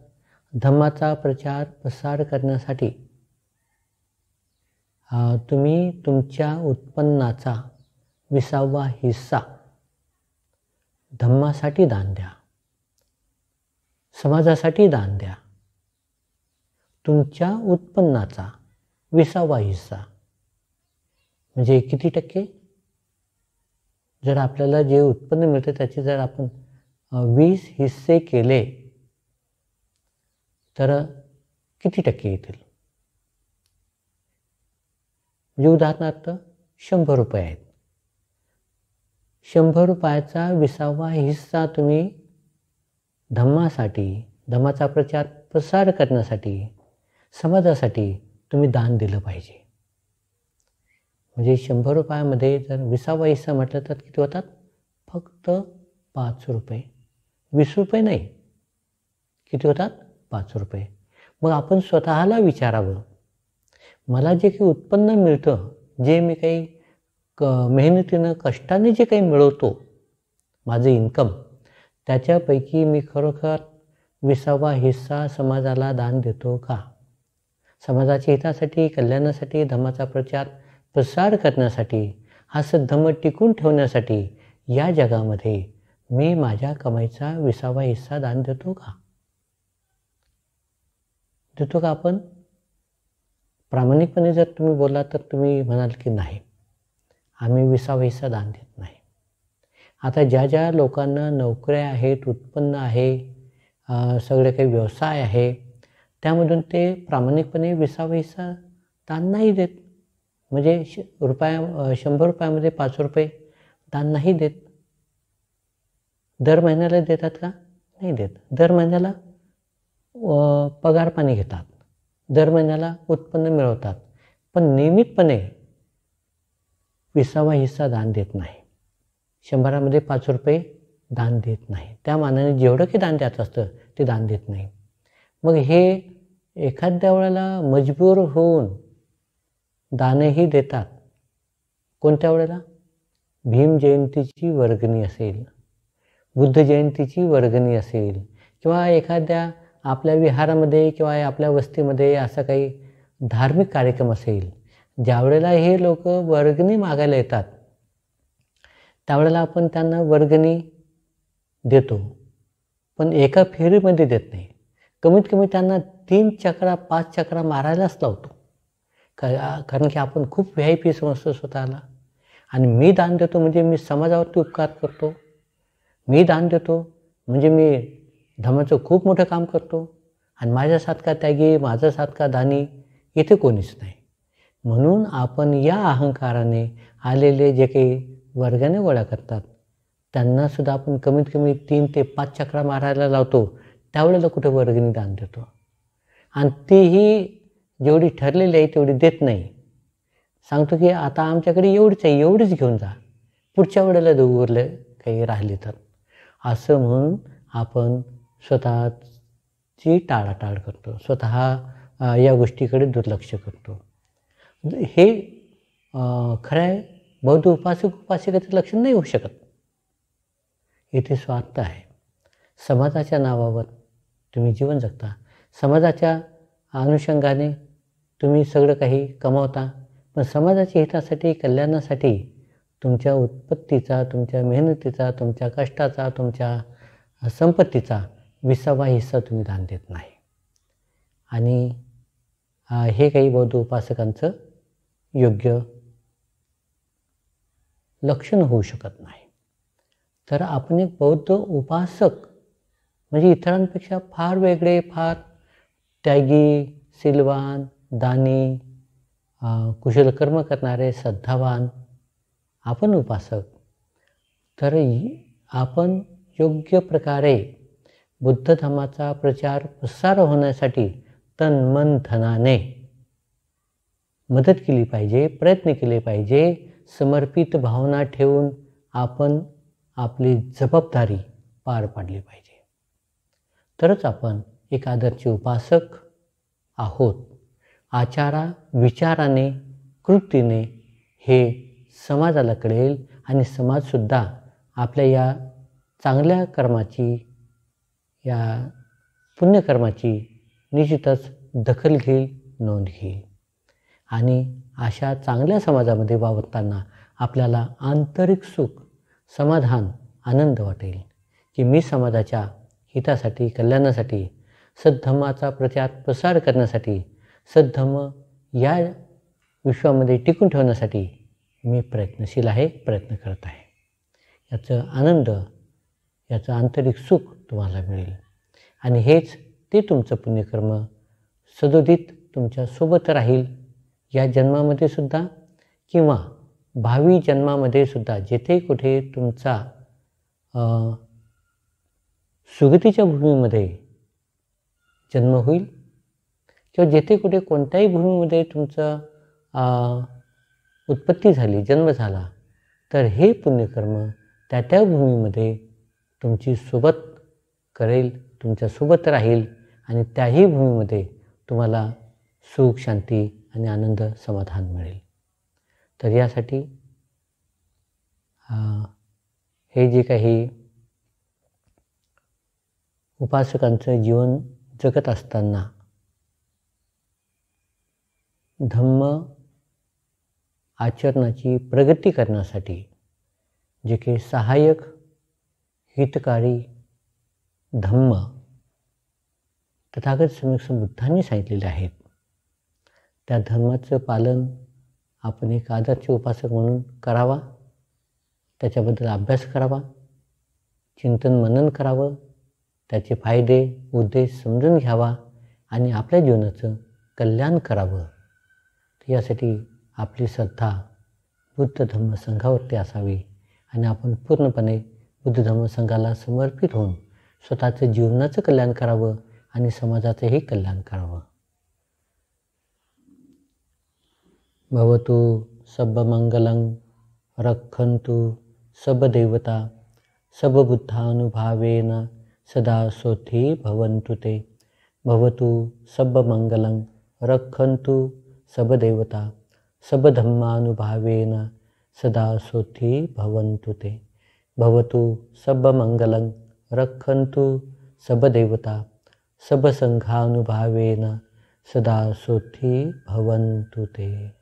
धम्माचा प्रचार प्रसार करण्यासाठी तुम्ही तुमच्या उत्पन्नाचा 20वा हिस्सा धम्मासाठी दान द्या, समाजासाठी दान द्या. तुमच्या उत्पन्नाचा 20वा हिस्सा म्हणजे किती टक्के? जर आपल्याला जे उत्पन्न मिळतं त्याचे जर आपण 20 हिस्से केले तर किती टक्के येतील? म्हणजे उदाहरणार्थ 100 रुपये आहेत. 100 रुपयाचा 20वा हिस्सा तुम्ही धम्मासाठी, धम्माचा प्रचार प्रसार करण्यासाठी समाजासाठी तुम्ही दान दिलं पाहिजे. म्हणजे 100 रुपयामध्ये जर 20वा हिस्सा म्हटलं तर किती होतात? फक्त 5 रुपये. 20 रुपये नाही. किती होतात? 5 रुपये. मग आपण स्वतःला विचारावं, मला जे काही उत्पन्न मिळतं, जे मी काही मेहनतीनं कष्टाने जे काही मिळवतो, माझं इन्कम, त्याच्यापैकी मी खरोखर 20वा हिस्सा समाजाला दान देतो का? समाजाच्या हितासाठी, कल्याणासाठी, धम्माचा प्रसार करण्यासाठी, हा सद्धम्म टिकून ठेवण्यासाठी या जगामध्ये मी माझ्या कमाईचा 20वा हिस्सा दान देतो का? देतो का आपण? प्रामाणिकपणे जर तुम्ही बोललात तर तुम्ही म्हणाल की नाही, आम्ही 20वा हिस्सा दान देत नाही. आता ज्या लोकांना नोकऱ्या आहेत, उत्पन्न आहे, सगळे काही व्यवसाय आहे, त्यामधून ते प्रामाणिकपणे 20वा हिस्सा दान नाही देत. म्हणजे 100 रुपयामध्ये 5 रुपये दान नाही देत. दर महिन्याला देतात का? नाही देत. दर महिन्याला पगार पाणी घेतात, दर महिन्याला उत्पन्न मिळवतात, पण नियमितपणे 20वा हिस्सा दान देत नाही. 100मध्ये 5 रुपये दान देत नाही. त्या मानाने जेवढं की दान द्यायचं असतं ते दान देत नाही. मग हे एखाद्या वेळेला मजबूर होऊन दानही देतात. कोणत्या वेळेला? भीम जयंतीची वर्गणी असेल, बुद्ध जयंतीची वर्गणी असेल, किंवा एखाद्या आपल्या विहारामध्ये किंवा आपल्या वस्तीमध्ये असा काही धार्मिक कार्यक्रम असेल, ज्यावेळेला हे लोक वर्गणी मागायला येतात, त्यावेळेला आपण त्यांना वर्गणी देतो, पण एका फेरीमध्ये देत नाही. कमीत कमी त्यांना 3 चकरा 5 चकरा मारायलाच लावतो. कारण की आपण खूप VIP समजतो स्वतःला. आणि मी दान देतो म्हणजे मी समाजावरती उपकार करतो, मी दान देतो म्हणजे मी धम्माचं खूप मोठं काम करतो, आणि माझ्यासारखा त्यागी, माझ्यासारखा दानी इथे कोणीच नाही. म्हणून आपण या अहंकाराने आलेले जे काही वर्गाने गोळा करतात, त्यांनासुद्धा आपण कमीत कमी 3 ते 5 चकरा मारायला लावतो. त्यावेळेला कुठे वर्गणी दान देतो, आणि तीही जेवढी ठरलेली आहे तेवढी देत नाही. सांगतो की आता आमच्याकडे एवढीच आहे, एवढीच घेऊन जा, पुढच्या वेळेला देऊ उरले काही राहिले तर. असं म्हणून आपण स्वतःची टाळाटाळ करतो, स्वतः या गोष्टीकडे दुर्लक्ष करतो. हे खरं बौद्ध उपासकाचं लक्षण नाही होऊ शकत. इथे स्वार्थ आहे. समाजाच्या नावावर तुम्ही जीवन जगता, समाजाच्या अनुषंगाने तुम्ही सगळं काही कमावता, पण समाजाच्या हितासाठी, कल्याणासाठी तुमच्या उत्पत्तीचा, तुमच्या मेहनतीचा, तुमच्या कष्टाचा, तुमच्या संपत्तीचा 20वा हिस्सा तुम्ही दान देत नाही. आणि हे काही बौद्ध उपासकांचं योग्य लक्षण होऊ शकत नाही. तर आपण एक बौद्ध उपासक म्हणजे इतरांपेक्षा फार वेगळे, फार त्यागी, शीलवान, दानी, कुशल कर्म करणारे, श्रद्धावान आपण उपासक. तर आपण योग्य प्रकारे बुद्ध धर्माचा प्रसार होण्यासाठी तन मन धनाने मदत केली पाहिजे, प्रयत्न केले पाहिजे. समर्पित भावना ठेवून आपण आपली जबाबदारी पार पाडली पाहिजे. तरच आपण एक आदर्श उपासक आहोत. आचारा विचाराने, कृतीने हे समाजाला कळेल, आणि समाजसुद्धा आपल्या या चांगल्या कर्माची, या पुण्यकर्माची निश्चितच दखल घेईल, नोंद घेईल. आणि अशा चांगल्या समाजामध्ये वावरताना आपल्याला आंतरिक सुख, समाधान, आनंद वाटेल की मी समाजाच्या हितासाठी, कल्याणासाठी, सद्धम्माचा प्रसार करण्यासाठी, सद्धम्म या विश्वामध्ये टिकून ठेवण्यासाठी मी प्रयत्नशील आहे, प्रयत्न करत आहे. याचं आनंद, याचं आंतरिक सुख तुम्हाला मिळेल, आणि हेच ते तुमचं पुण्यकर्म सदोदित तुमच्यासोबत राहील, या जन्मामध्ये सुद्धा किंवा भावी जन्मामध्ये सुद्धा. जेथे कुठे तुमचा सुगतीच्या भूमीमध्ये जन्म होईल किंवा जेथे कुठे कोणत्याही भूमीमध्ये तुमचं उत्पत्ती झाली, जन्म झाला, तर हे पुण्यकर्म त्या भूमीमध्ये तुमची सोबत करेल, तुमच्यासोबत राहील आणि त्याही भूमीमध्ये तुम्हाला सुख, शांती आणि आनंद, समाधान मिळेल. तर यासाठी हे जे काही उपासकांचं जीवन जगत असताना धम्म आचरणाची प्रगती करण्यासाठी जे काही सहाय्यक, हितकारी धम्म तथागत सम्यक बुद्धांनी सांगितलेले आहेत, त्या धर्माचं पालन आपण एक आदर्श उपासक म्हणून करावा, त्याच्याबद्दल अभ्यास करावा, चिंतन मनन करावं, त्याचे फायदे उद्देश समजून घ्यावा आणि आपल्या जीवनाचं कल्याण करावं. तर यासाठी आपली श्रद्धा बुद्ध धम्म संघावरती असावी आणि आपण पूर्णपणे बुद्ध धम्म संघाला समर्पित होऊन स्वतःचं जीवनाचं कल्याण करावं आणि समाजाचंही कल्याण करावं. भवतु सर्वमंगलं रक्षन्तु सर्वदेवता सर्वबुद्धानुभावेन सदा सोथी भवन्तु ते. भवतु सर्वमंगलं रक्षन्तु सर्वदेवता सर्वधर्मानुभावेन सदा सोथी भवन्तु ते. भवतु सर्वमंगलं रक्षन्तु सर्वदेवता सर्वसंघानुभावेन सदा सोथी भवन्तु ते.